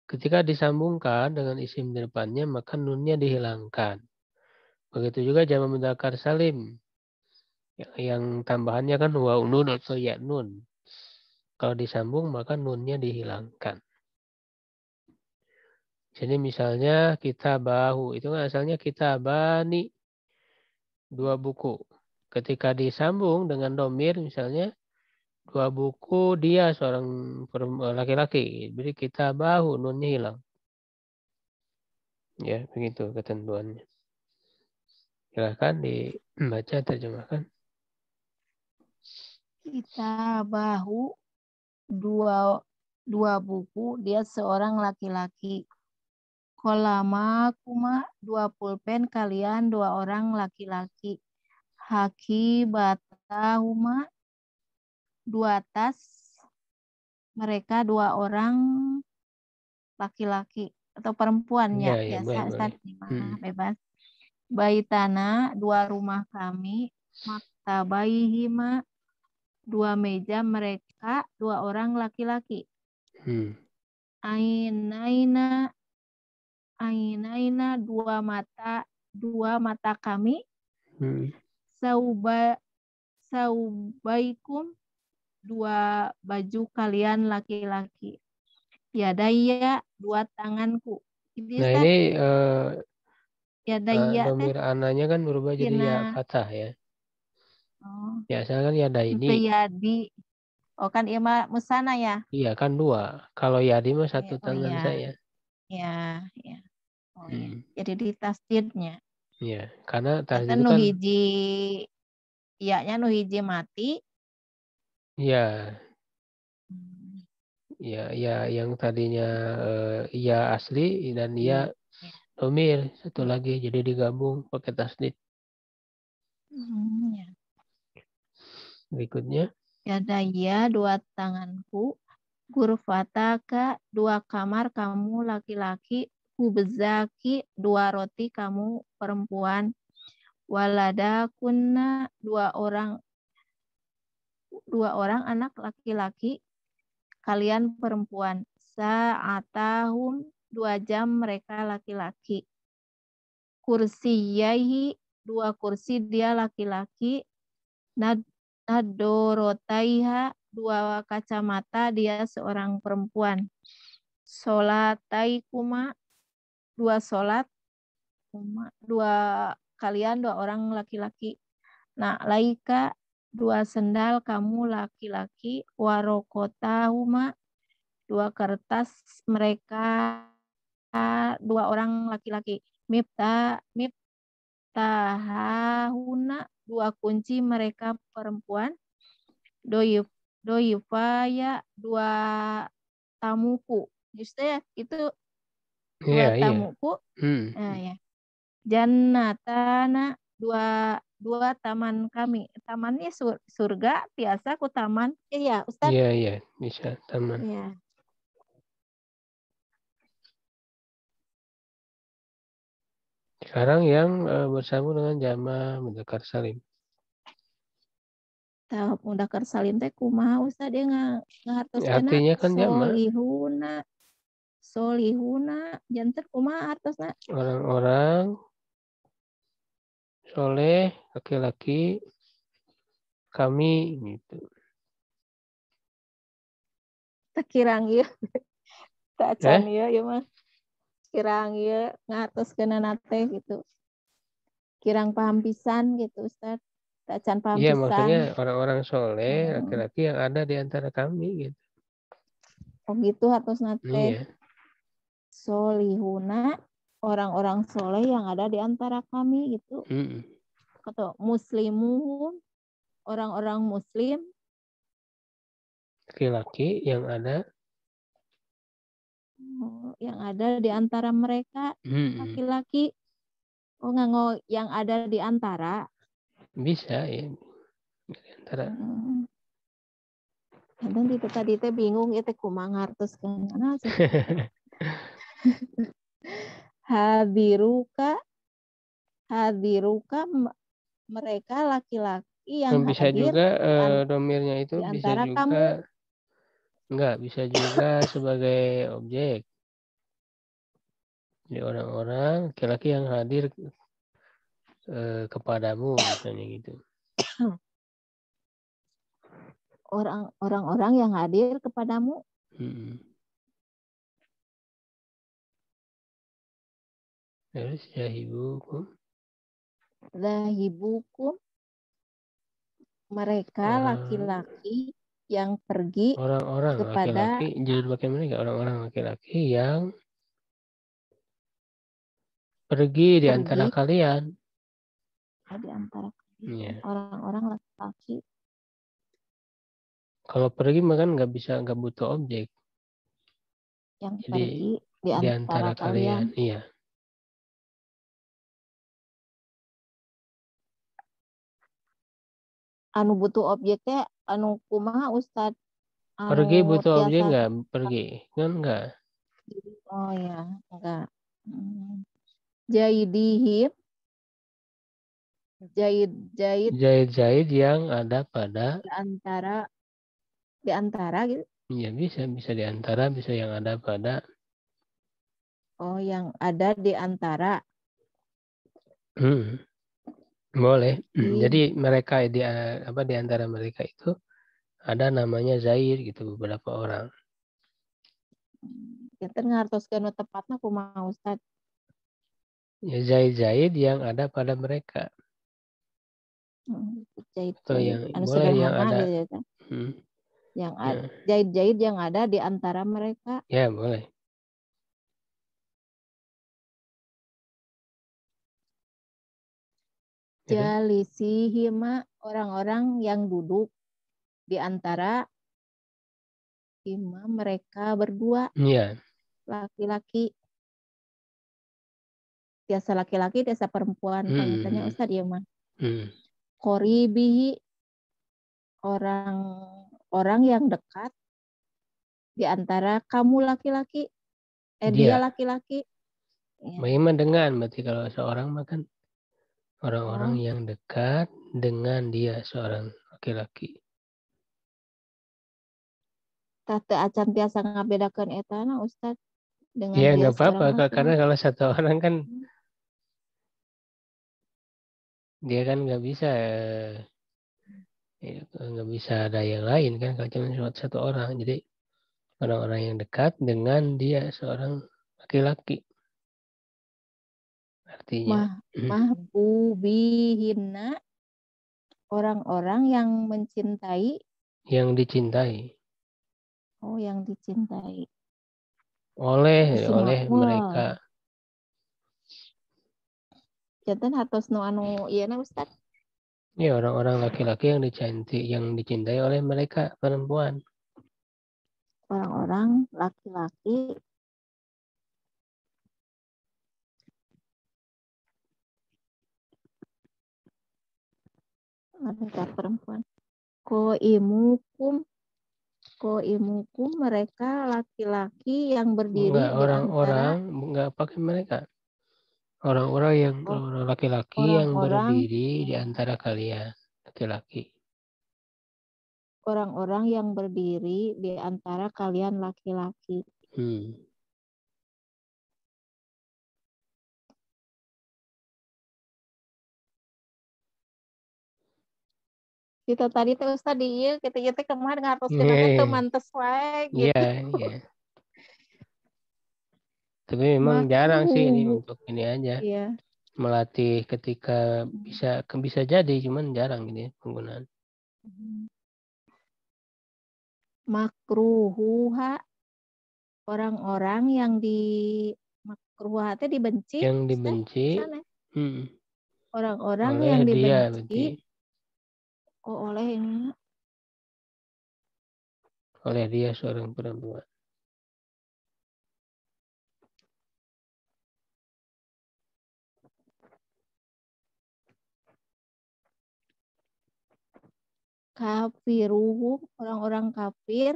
Ketika disambungkan dengan isim di depannya, maka nunnya dihilangkan. Begitu juga jamak mudzakkar salim. Yang tambahannya kan waw nun atau ya nun. Kalau disambung maka nunnya dihilangkan. Jadi misalnya kitabahu, itu kan asalnya kitabani, dua buku. Ketika disambung dengan domir misalnya, dua buku dia seorang laki-laki. Jadi kitabahu, nunnya hilang. Ya, begitu ketentuannya. Silahkan dibaca, terjemahkan. Kitabahu, dua buku, dia seorang laki-laki. Kolama kuma, dua pulpen kalian dua orang laki-laki. Haki batahuma, dua tas mereka dua orang laki-laki atau perempuannya Ya, ya, biasa Ustaz, baik-baik. bebas. Baitana, dua rumah kami. Maktabaihima, dua meja mereka dua orang laki-laki. Ainaina, dua mata kami. Saubaikum, dua baju kalian laki-laki. Yadaya, dua tanganku. Nah ini Yadaya teh domir ananya kan berubah jadi ya tina fathah ya. Oh, Ya, asalkan yada itu ini. yadi. Oh kan iya mah musana ya? Iya kan dua. Kalau yadi mah Oh, satu oh tangan iya, saya. ya, ya. Oh ya. Hmm. Jadi di tasdidnya. Iya, karena tas Eta itu nu kan, hiji, iyanya nu hiji mati. ya, Hmm, ya, ya yang tadinya iya asli dan iya ya. domir satu lagi, jadi digabung pakai tasdid. Ya. Berikutnya, Yadaya dua tanganku, gurfataka dua kamar kamu laki-laki, hubzaki dua roti kamu perempuan, walada kunna dua orang anak laki-laki kalian perempuan, sa'atahum 2 jam mereka laki-laki, kursiyaihi dua kursi dia laki-laki, nadorotaiha dua kacamata dia seorang perempuan, solatai dua solat, dua kalian dua orang laki-laki, nah laika dua sendal kamu laki-laki, warokotahuma dua kertas mereka dua orang laki-laki, miftahahuna dua kunci mereka perempuan, doyuf doyufaya dua tamuku. Justru ya itu iya, dua iya. tamuku. Hmm. Ya. Jannatana dua dua taman kami. Tamannya surga biasa ku taman. Iya, Ustaz. Iya, iya, bisa taman. Iya. Sekarang yang bersambung dengan jama mudzakkar salim. Tahu mudah kersalin teh kumaha Ustaz dia ngahartoskeuna Artinya kan jama, solihuna janten kumaha hartosna. orang-orang soleh, laki-laki, kami gitu. Tekirang ieu teu acan Eh? ieu mah. Kirang ieu ngahartoskeuna nate gitu. Kirang paham pisan gitu Ustaz. Teu acan paham Iya, pisan. maksudnya orang-orang soleh, Hmm. laki-laki yang ada di antara kami gitu. Oh gitu hartosna teh. Iya. Solihuna orang-orang soleh yang ada di antara kami gitu. Mm-mm. Atau muslimun orang-orang muslim Laki-laki yang ada. yang ada di antara mereka Mm-mm. laki-laki. Oh nggak yang ada di antara. Bisa ya di antara. Hmm. Dan itu tadi teh bingung itu kumaha ngartoskeunana sih. Hadiruka hadiruka mereka laki-laki yang Bisa hadir juga domirnya itu di bisa antara juga kamu. enggak, bisa juga sebagai objek. Jadi orang-orang laki-laki yang hadir kepadamu misalnya gitu. Orang-orang yang hadir kepadamu. Mm-mm. Terus jahibukum Lahibukum mereka orang laki-laki yang pergi orang-orang kepada laki-laki, jadi bagaimana mereka orang-orang laki-laki yang pergi di antara pergi kalian. di antara kalian Ya. orang-orang laki-laki Kalau pergi makan nggak butuh objek. yang Jadi pergi di di antara antara kalian. kalian, iya. Anu butuh objeknya anu kumaha Ustad anu Pergi butuh objek tiasa. nggak? Pergi kan nggak. Oh ya enggak. Hmm. Jaidihim jahid Jahit-jahit yang ada pada, di antara di antara gitu. ya bisa di antara, bisa yang ada pada. Oh yang ada di antara Hmm, boleh. Jadi di mereka di antara mereka itu ada namanya Zaid gitu beberapa orang. kita ngartoskeun nu tepatna kumaha Ustad. Ya Zaid yang ada pada mereka. Atau Jahit-jahit yang anu boleh yang sederhana ada. gitu ya. Yang Ya, jahit-jahit yang ada di antara mereka. ya boleh. Jalisihima, orang-orang yang duduk di antara hima mereka berdua, Iya. laki-laki. Tiasa laki-laki, tiasa perempuan. Pangitannya Ustadz ya mah. Qoribihi, orang yang dekat di antara kamu laki-laki, dia Dia. laki-laki. Ya. Bagaimana dengan berarti kalau seorang makan orang-orang Oh, yang dekat dengan dia seorang laki-laki. tata acan tiasa ngabedakeun eta na Ustadz Ya dengan dia nggak apa-apa seorang karena laki-laki. kalau satu orang kan dia kan nggak bisa ada yang lain kan kalau cuma satu orang. Jadi orang-orang yang dekat dengan dia seorang laki-laki artinya. Mahbubihinna, orang-orang yang mencintai. Yang dicintai Oh, yang dicintai. oleh Semua. mereka. Jantan hatos nu anu ieu na Ustaz. Ya orang-orang laki-laki yang dicintai oleh mereka perempuan. Orang-orang laki-laki mereka perempuan. Ko imukum mereka laki-laki yang berdiri Enggak di antara orang-orang enggak pakai mereka. Orang-orang oh, orang laki-laki yang orang-orang berdiri di antara kalian laki-laki. orang-orang yang berdiri di antara kalian laki-laki. Kita tadi tuh Ustaz di ieu kita kemarin ngartoskeun teh teu mantes wae Iya, gitu. iya. Tapi memang jarang sih ini Makruh. untuk ini aja. Iya. Melatih ketika bisa jadi cuman jarang ini penggunaan. Makruhuha, orang-orang yang di makruha teh dibenci, Yang Ustaz. dibenci Sana. Orang-orang oleh yang dia berarti. dibenci oleh ini Oleh dia seorang perempuan. kafiruhum, orang-orang kafir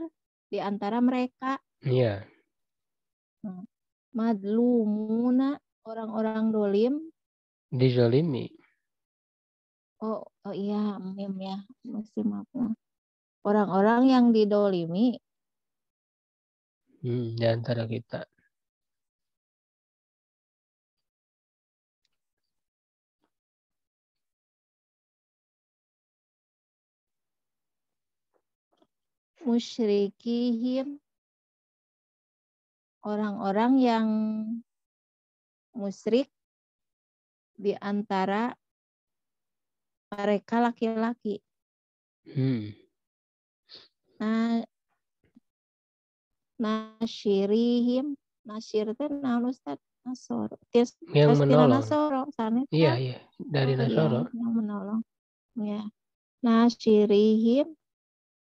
di antara mereka. Iya. Madlumuna, orang-orang dolim. Dizolimi. Oh iya, mim ya, mesti maaf. Orang-orang yang didolimi. Di antara kita. Musyrikihim, orang-orang yang musyrik di antara mereka laki-laki. Nah, nasyirihim, nasyir itu naon Ustaz? Nasoro. Yang Testina menolong. nasoro, saneta. Iya, iya. Dari Nasoro. Iya, yang menolong. Ya. Nasyirihim,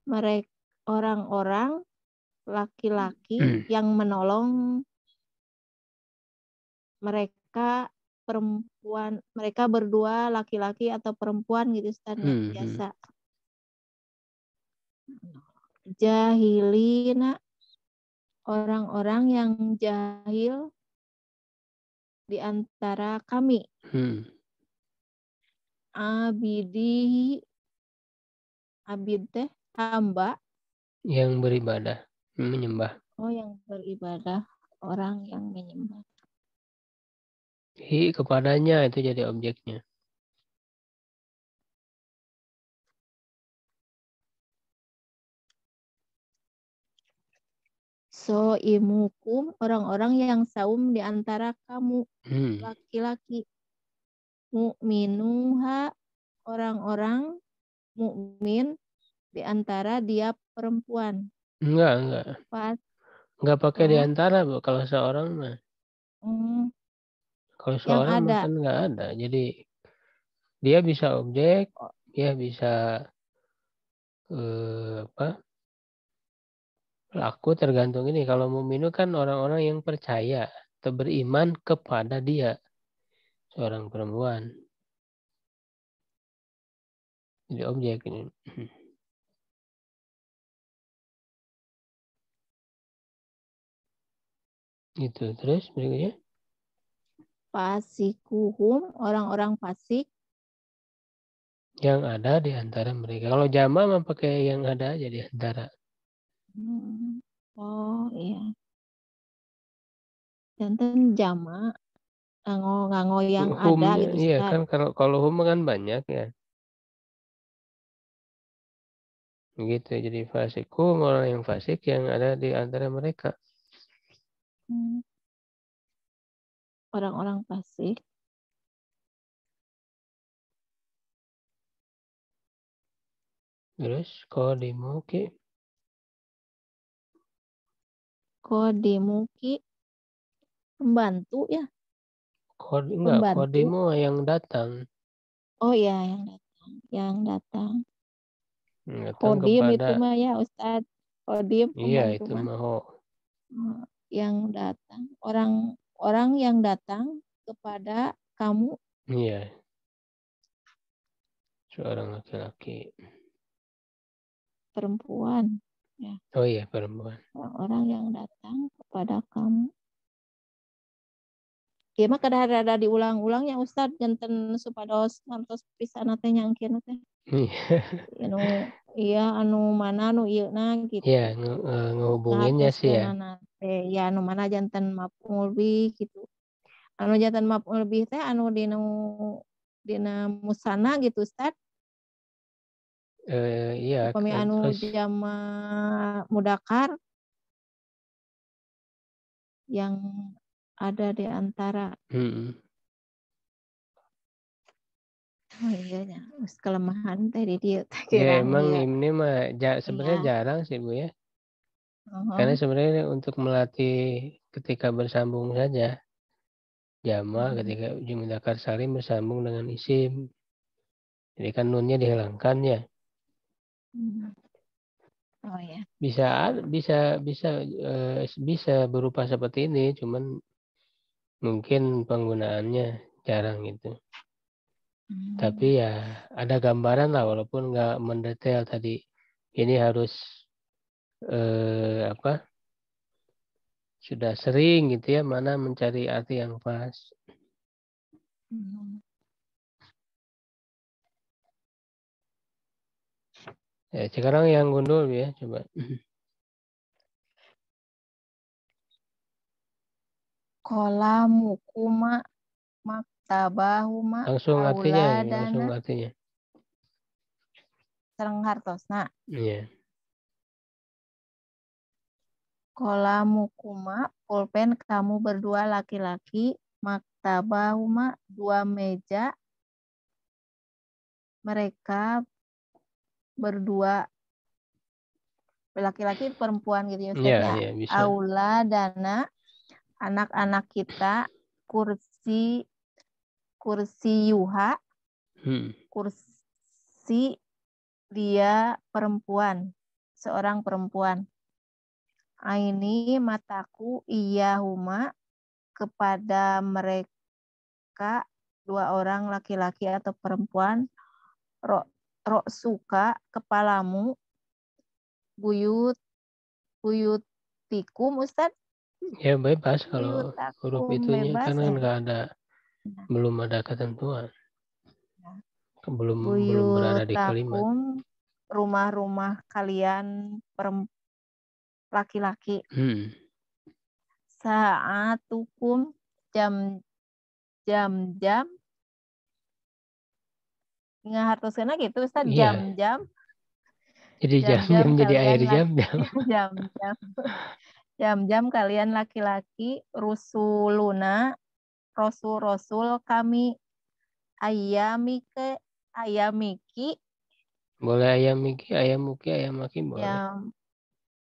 mereka orang-orang laki-laki yang menolong mereka perempuan, mereka berdua laki-laki atau perempuan gitu Ustaz, biasa. Jahilina, orang-orang yang jahil di antara kami. Abidihi, abid teh hamba. Yang beribadah, menyembah. Oh, yang beribadah, orang yang menyembah. Kepadanya itu jadi objeknya. Soimukum, orang-orang yang saum di antara kamu laki-laki. Mu'minuha, orang-orang mukmin di antara dia perempuan. Enggak. Pas Enggak pakai di oh, antara, Bu, kalau seorang mah. Kalau yang seorang mah ada. kan enggak ada. Jadi dia bisa objek, Oh, dia bisa laku tergantung ini. Kalau mukmin kan orang-orang yang percaya atau beriman kepada dia, seorang perempuan. Jadi objek ini. Itu terus berikutnya. Fasikuhum, orang-orang fasik. Yang ada di antara mereka. Kalau jama mah pakai yang ada aja di antara. Oh iya. Janten jama, nganggo yang ada Humnya, gitu iya Ustaz. kan kalau hum kan banyak ya. Gitu. Jadi fasikum orang yang fasik yang ada di antara mereka. Orang-orang fasik. Terus kodimuki. Kodimuki, pembantu ya. Enggak, Pembantu. kodimu yang datang. Oh iya, yang datang. Yang datang. Datang Kodim kepada, itu mah ya Ustaz. Kodim iya pembantu itu mah. mau. Yang datang. Orang yang datang kepada kamu. Iya, seorang laki-laki. Perempuan. Ya. Oh iya, perempuan. Orang yang datang kepada kamu. Iya mah kada ada diulang-ulang ya Ustaz janten supados mantos pisan teh nyangkeun teh. Anu iya anu mana anu ieu na gitu. Iya, ngehubunginnya sih ya. Ngahartoskeunana teh ya anu mana janten maf'ul bih gitu. Anu janten maf'ul bih teh anu dina musana gitu Ustaz. Iya Upami kan anu terus. jama mudakar yang ada di antara. Oh iya ya, kelemahan teh di dia teh Ya kirang emang iya. ini mah sebenarnya Iya. jarang sih Bu ya. Karena sebenarnya untuk melatih ketika bersambung saja. Jama ketika ujung mudzakkar salim bersambung dengan isim. Jadi kan nunnya dihilangkan ya. Oh ya. Bisa bisa bisa bisa berupa seperti ini, cuman mungkin penggunaannya jarang gitu. Tapi ya ada gambaran lah walaupun nggak mendetail tadi. Ini harus apa? Sudah sering gitu ya mana mencari arti yang pas. Ya, sekarang yang gundul ya coba. Kolamukuma maktabahuma Langsung artinya nih, langsung auladana artinya. sareng hartosna. Iya. Kolamukuma pulpen kamu berdua laki-laki, maktabahuma dua meja mereka berdua laki-laki perempuan gitu ya Iya, Ustaznya. iya bisa. Auladana anak-anak kita, kursi yuha, kursi dia perempuan, seorang perempuan. Aini mataku iyahuma kepada mereka dua orang laki-laki atau perempuan. Rok suka kepalamu, buyutikum Ustaz. Ya bebas kalau huruf Buyutakum itunya bebas karena ya. nggak ada, belum ada ketentuan, belum berada di kalimat. Buyutakum rumah-rumah kalian laki-laki. Saatukum jam-jam ngahartoskeuna gitu Ustaz Iya. jam-jam. Jadi Jam-jam jadi air kalian jam-jam. jam-jam. Jam-jam kalian laki-laki rasul kami ayamike ayamiki, Boleh ayam miki, ayam muki, ayam maki boleh.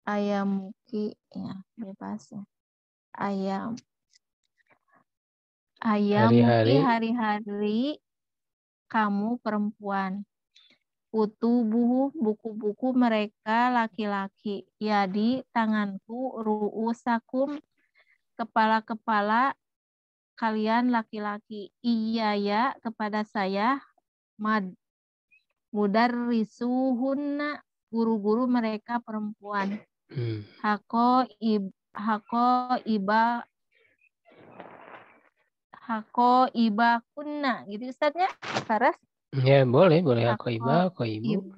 ayamuki, ya bebas ya. Ayamuki Hari-hari. hari-hari kamu perempuan. Kutubuhu buku-buku mereka laki-laki. Yadi tanganku ru'usakum kepala-kepala kalian laki-laki. Iya ya kepada saya mudarrisuhunna guru-guru mereka perempuan. Hako iba kunna gitu Ustaznya. Saras? Ya boleh aku iba, Hako aku ibu.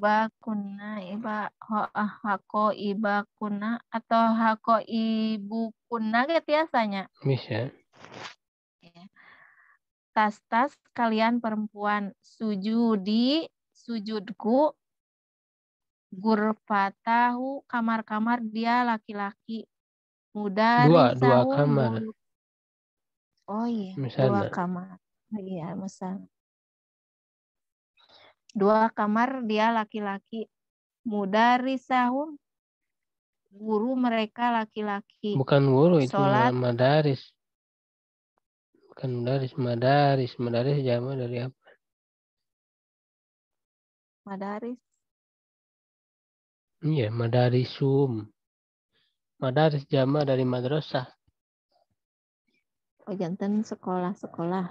hako iba kunna atau hako ibu kunna gitu biasanya. Bisa. Tas-tas kalian perempuan, sujudku, gurfatahu kamar-kamar dia laki-laki, Dua mudarisahu kamar. guru. Oh iya, Misalnya. 2 kamar. Iya, misal. 2 kamar dia laki-laki, mudarisahu guru mereka laki-laki. Bukan guru itu Sholat madaris. Bukan madaris. Madaris jama dari apa? madaris. Iya, madarisum. Madaris jama dari madrasah. Oh jantan sekolah-sekolah.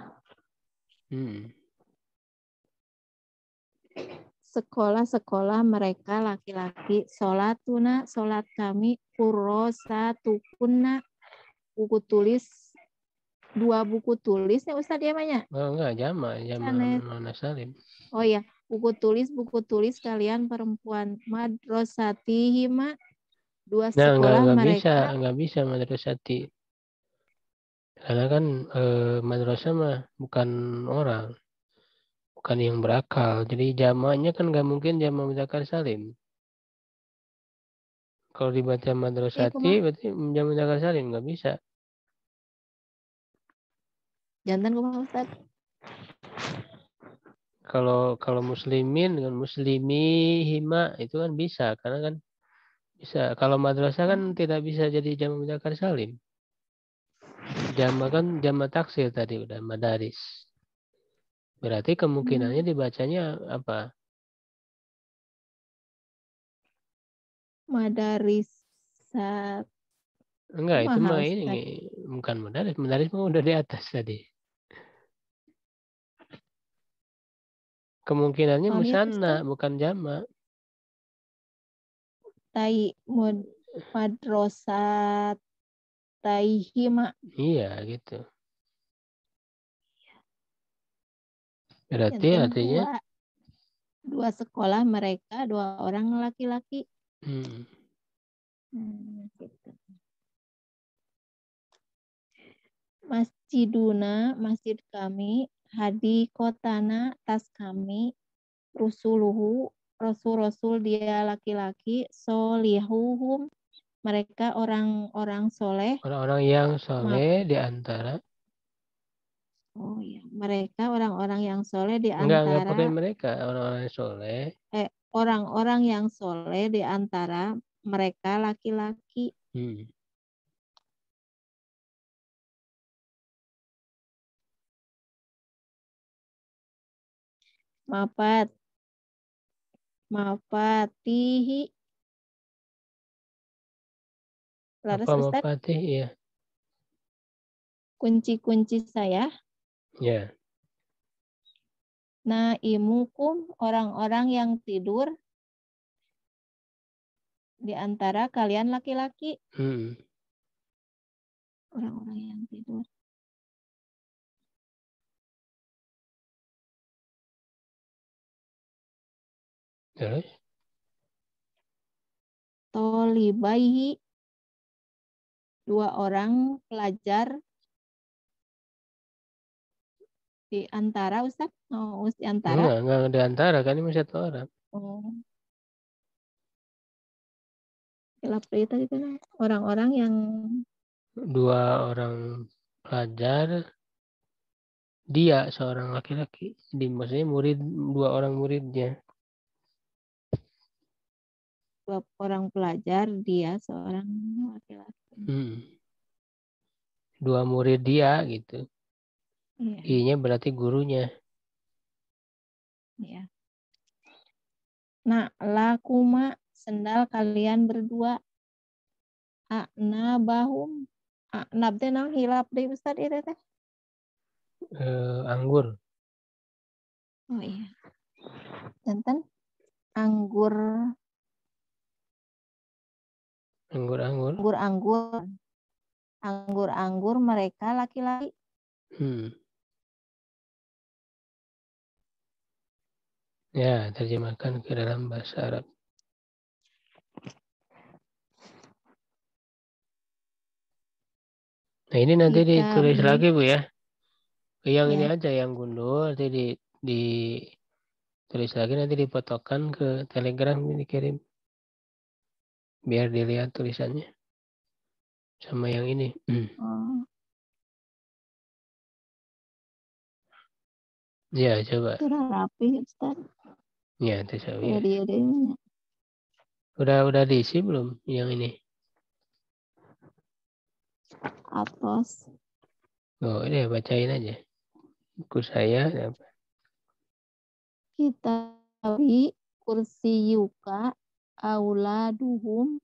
Sekolah-sekolah mereka laki-laki. Sholatuna, sholat kami. Kurosatukunna, buku tulis. 2 buku tulis ya Ustaz ya banyak. Oh enggak, jama mana salim. Oh ya, buku tulis kalian perempuan. Madrasatihima, 2 sekolah mereka. Enggak bisa madrasati. Karena kan madrasah mah bukan orang. Bukan yang berakal. Jadi jamaknya kan nggak mungkin jamak mudzakkar salim. Kalau dibaca madrasati berarti jamak mudzakkar salim nggak bisa. Jantan kumaha Ustaz? Kalau muslimin dengan muslimi hima itu kan bisa karena kan bisa. Kalau madrasah kan tidak bisa jadi jamak mudzakkar salim. Jamak kan jamak taksir tadi udah madaris. Berarti kemungkinannya dibacanya apa? Madarisat. Enggak, itu Kumaha mah Ustaz? ini bukan madaris. Madaris mah udah di atas tadi. Kemungkinannya musanna bukan jamak. Madrosat taihima. Iya gitu. Berarti artinya 2 sekolah mereka, 2 orang laki-laki. Gitu. Masjiduna, masjid kami, hadi kotana, tas kami, rusuluhu, rasul-rasul dia laki-laki, solihuhum, mereka orang-orang soleh. Orang-orang yang soleh di antara. Oh ya, mereka orang-orang yang soleh di Enggak pakai antara. mereka, orang-orang yang soleh. Orang-orang yang soleh di antara mereka laki-laki. Mafatihi. Laras Apa Ustaz? mafatih ya? Kunci-kunci saya. Ya. Naimukum, orang-orang yang tidur di antara kalian laki-laki. Orang-orang yang tidur. Terus? Tolibaihi, 2 orang pelajar di antara Ustaz. Oh, di antara. Enggak di antara kan ini masih 1 orang. Oh. Itu orang-orang yang 2 orang pelajar dia seorang laki-laki. Jadi maksudnya murid, 2 orang muridnya. 2 orang pelajar, dia seorang laki-laki. 2 murid dia gitu. Iya. I-nya berarti gurunya. Iya. Nah, lakuma sendal kalian berdua. Akna bahum. Aknab teh naon hilap deui Ustaz ieu teh. Anggur. Oh iya. Janten anggur Anggur-anggur. anggur-anggur. Anggur-anggur mereka laki-laki. Ya, terjemahkan ke dalam bahasa Arab. Nah, ini nanti Jika ditulis lagi, Bu ya. Yang ini ya, aja yang gundul, nanti ditulis lagi, nanti dipotokkan ke Telegram, dikirim. Biar dilihat tulisannya. Sama yang ini. oh, Ya, coba. sudah rapi Ustaz. Ya, itu saya ya. Dia Udah diisi belum yang ini? atas. Oh, ini bacain aja. Buku saya. Kitabi kursi yuka auladuhum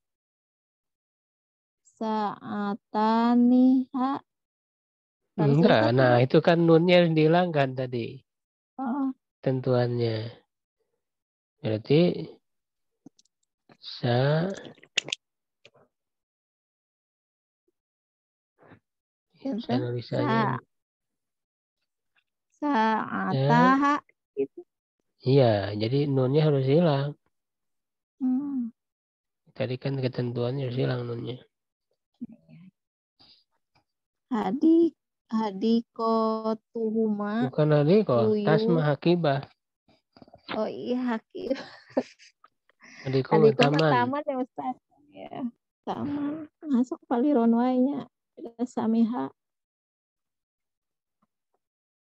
sa'ataniha. Harus Enggak, Ustaz nah coba. itu kan nunnya harus dihilangkan tadi. Oh, Tentuannya. Berarti sa saya janten nulisannya ini. Ya, sa'ataha gitu. iya, jadi nunnya harus hilang. Hmm. Tadi kan ketentuannya harus hilang nunnya. Hadikotuhuma Bukan tadi kok, tas buyu. mah hakibah. Oh iya haki. Adiko mah Hadiko mah taman. taman ya Ustaz. Ya, taman. Masuk paliron wae nya. Ada samiha.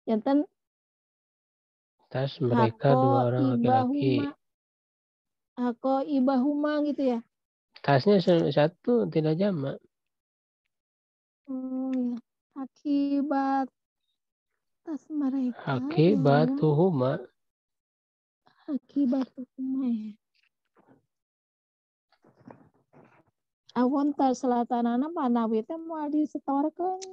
Janten Tas mereka hako 2 orang laki-laki. ibahuma. Hako ibahuma gitu ya. Tasnya satu, tidak jamak. Oh ya. Akibat tas mereka yang Hakibatuhuma. akibat huma ya. Awon tar selatanana panawi teh moal disetorkeun.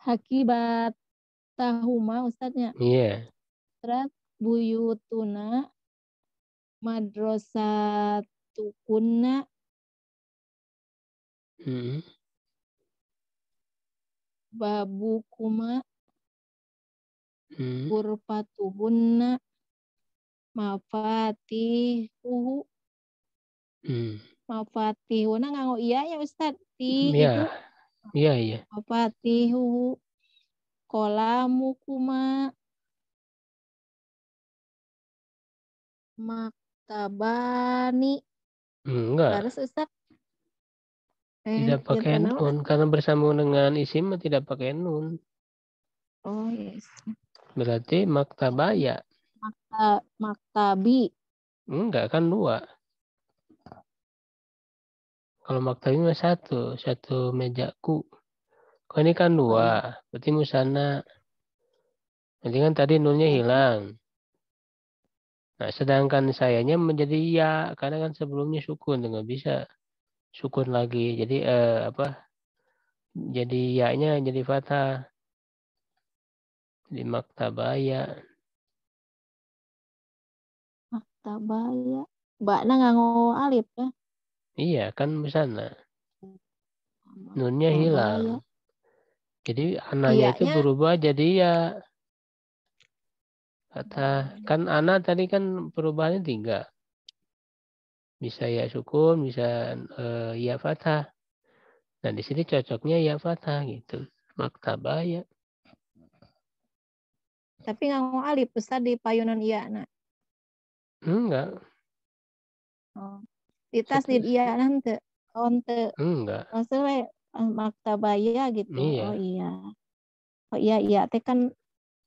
Hakibat tahuma Ustaznya. Iya. Terus buyutuna madrasatukunna babukuma kurpatuhunna mafatihuhu. Mafatihuna nganggo iya ya Ustaz. Ti Iya. itu Iya. mafatihuhu kolamukuma maktabani. Enggak. Laras Ustaz. Tidak pakai Jantan nun. Karena bersambung dengan isim tidak pakai nun. Oh yes. Berarti maktabaya. Maktabi. Enggak, kan 2. Kalau maktabi mah 1. 1 mejaku. Kok ini kan 2. Oh iya. Berarti musana. Nanti kan tadi nunnya Jantan. hilang. Nah, sedangkan sayanya menjadi ya. Karena kan sebelumnya sukun. Nggak bisa sukun lagi. Jadi jadi ya-nya jadi fathah. Di maktabaya. Maktabaya. Mbakna nganggo alif ya. Iya, kan musana. Nunnya hilang. Maktabaya. Jadi ananya itu Iyanya. berubah jadi ya. Fathah. Kan ana tadi kan perubahannya 3. Bisa ya sukun, bisa ya fathah. Nah, di sini cocoknya ya fathah gitu. Maktabaya. Tapi nganggo alif besar di payunan iya na. Enggak. Oh. Di tas di iya nanti. Onte. Enggak. Maksudnya maktabaya gitu. Oh Iya. iya. Oh iya iya. Teh kan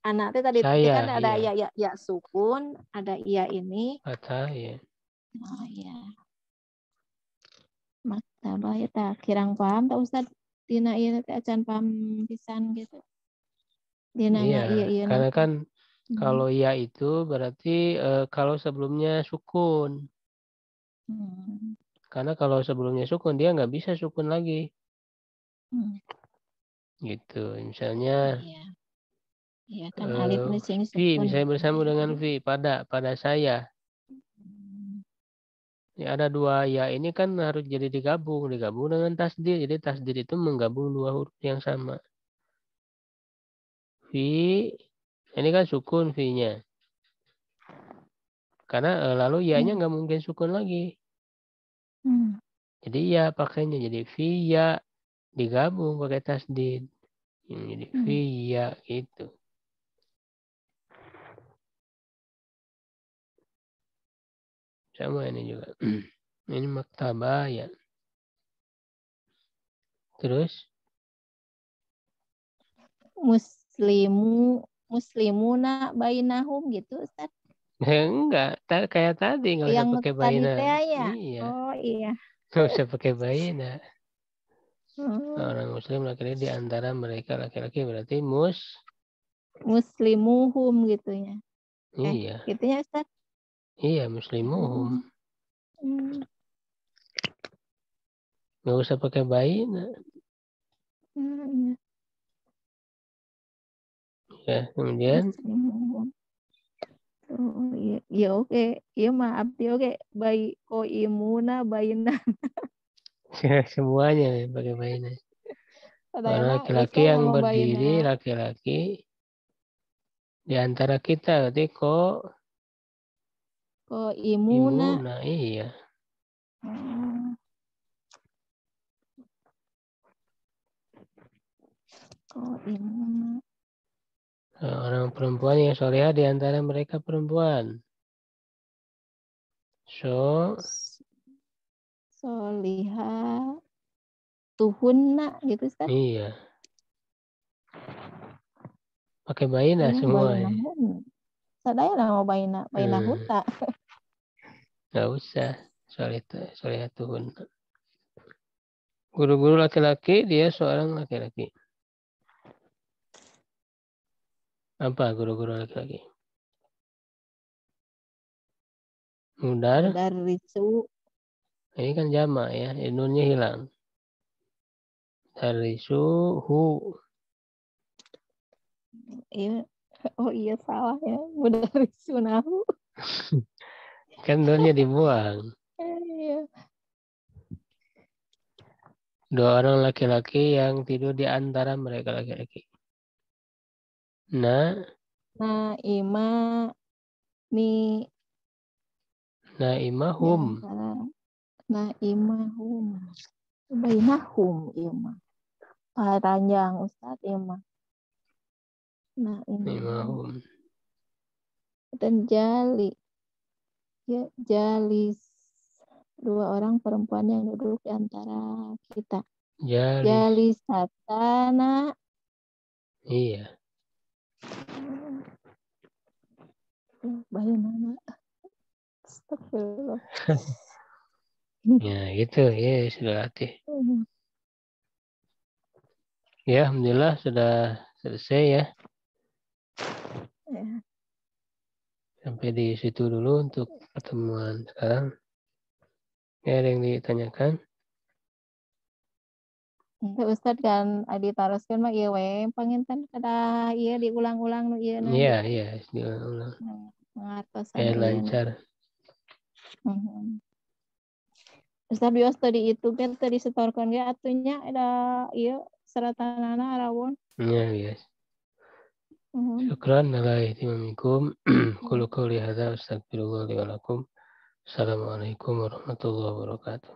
anak teh tadi teh kan Saya, ada iya. ya sukun, ada iya ini. Kata, ya. Oh iya. Maktabaya tak kirang paham tak Ustad. Dina iya teh acan paham pisan gitu. Dina Iya, iya iya karena nanti. kan kalau ya itu berarti kalau sebelumnya sukun. Hmm. Karena kalau sebelumnya sukun, dia nggak bisa sukun lagi. Hmm. Gitu. Misalnya, Iya. Iya kan alif ini sing V, sukun misalnya gitu. bersambung dengan V, pada saya. Hmm. Ya, ada dua ya ini kan harus jadi digabung dengan tasdid. Jadi tasdid itu menggabung dua huruf yang sama. V, ini kan sukun V-nya. Karena lalu ya-nya Hmm. nggak mungkin sukun lagi. Hmm. Jadi ya pakainya jadi V ya digabung pakai tasdid. Yang jadi V Hmm. ya gitu. Sama ini juga. Ini maktabah ya. Terus Muslimuna bainahum gitu Ustaz. enggak, kayak tadi nggak usah Yang pakai tadi baina. teh ya. Iya, Oh iya. nggak usah pakai baina. Hmm. Orang muslim laki-laki di antara mereka laki-laki berarti Muslimuhum gitu ya. iya, Gitu ya Ustaz. iya muslimuhum. Hmm. Hmm. Nggak usah pakai baina. Hmm. Ya, kemudian Muslimuhum. Oh iya, iya oke. Iya mah abdi oke. Baik ko imuna baina. semuanya nih pakai baina. Orang Padahal laki-laki Ustaz yang mau baina. berdiri laki-laki di antara kita berarti kok Ko imuna. imuna iya. Hmm. Ko imuna. Orang perempuan yang solehah di antara mereka perempuan. So, Soliha tuhunna gitu Ustaz. iya. Pakai baina Iya semua. bainahun. Sadaya nama bainahun Hmm, tak. nggak usah. Solehatuhun. Guru-guru laki-laki, dia seorang laki-laki. Apa guru-guru laki-laki? Mudar. Mudarrisu. Ini kan jamak ya. Nunnya hilang. Darisu hu. Iya. Oh iya salah ya. Mudarrisu nahu. Kan nunnya dibuang. Iya. Dua orang laki-laki yang tidur di antara mereka laki-laki. Nah, Nah, ima ni di naimahum. antara nah imahum. Bainahum ima. Panjang Ustaz ima. Nah imahum. Naimahum. Dan jali. Ya, jalis. Dua orang perempuan yang duduk di antara kita. Jalis. Jalisatana. Iya. Bayanana. Astagfirullah. Ya gitu ya sudah latih. Ya alhamdulillah sudah selesai ya. Ya. Sampai di situ dulu untuk pertemuan sekarang. Ya ada yang ditanyakan? Itu Ustadz kan ditaroskeun mah ieu we panginten kada ieu diulang-ulang nu ieu na Iya gitu. iya diulang-ulang. Ngartosan Biar ieu na. lancar. Ustadz bios tadi itu kan tadi setorkan ge atunya ada ieu seratanana rawon. Ya bias. Syukran ala ihtimamikum. Qul qouli hadza astaghfirullah li wa lakum. Assalamualaikum warahmatullahi wabarakatuh.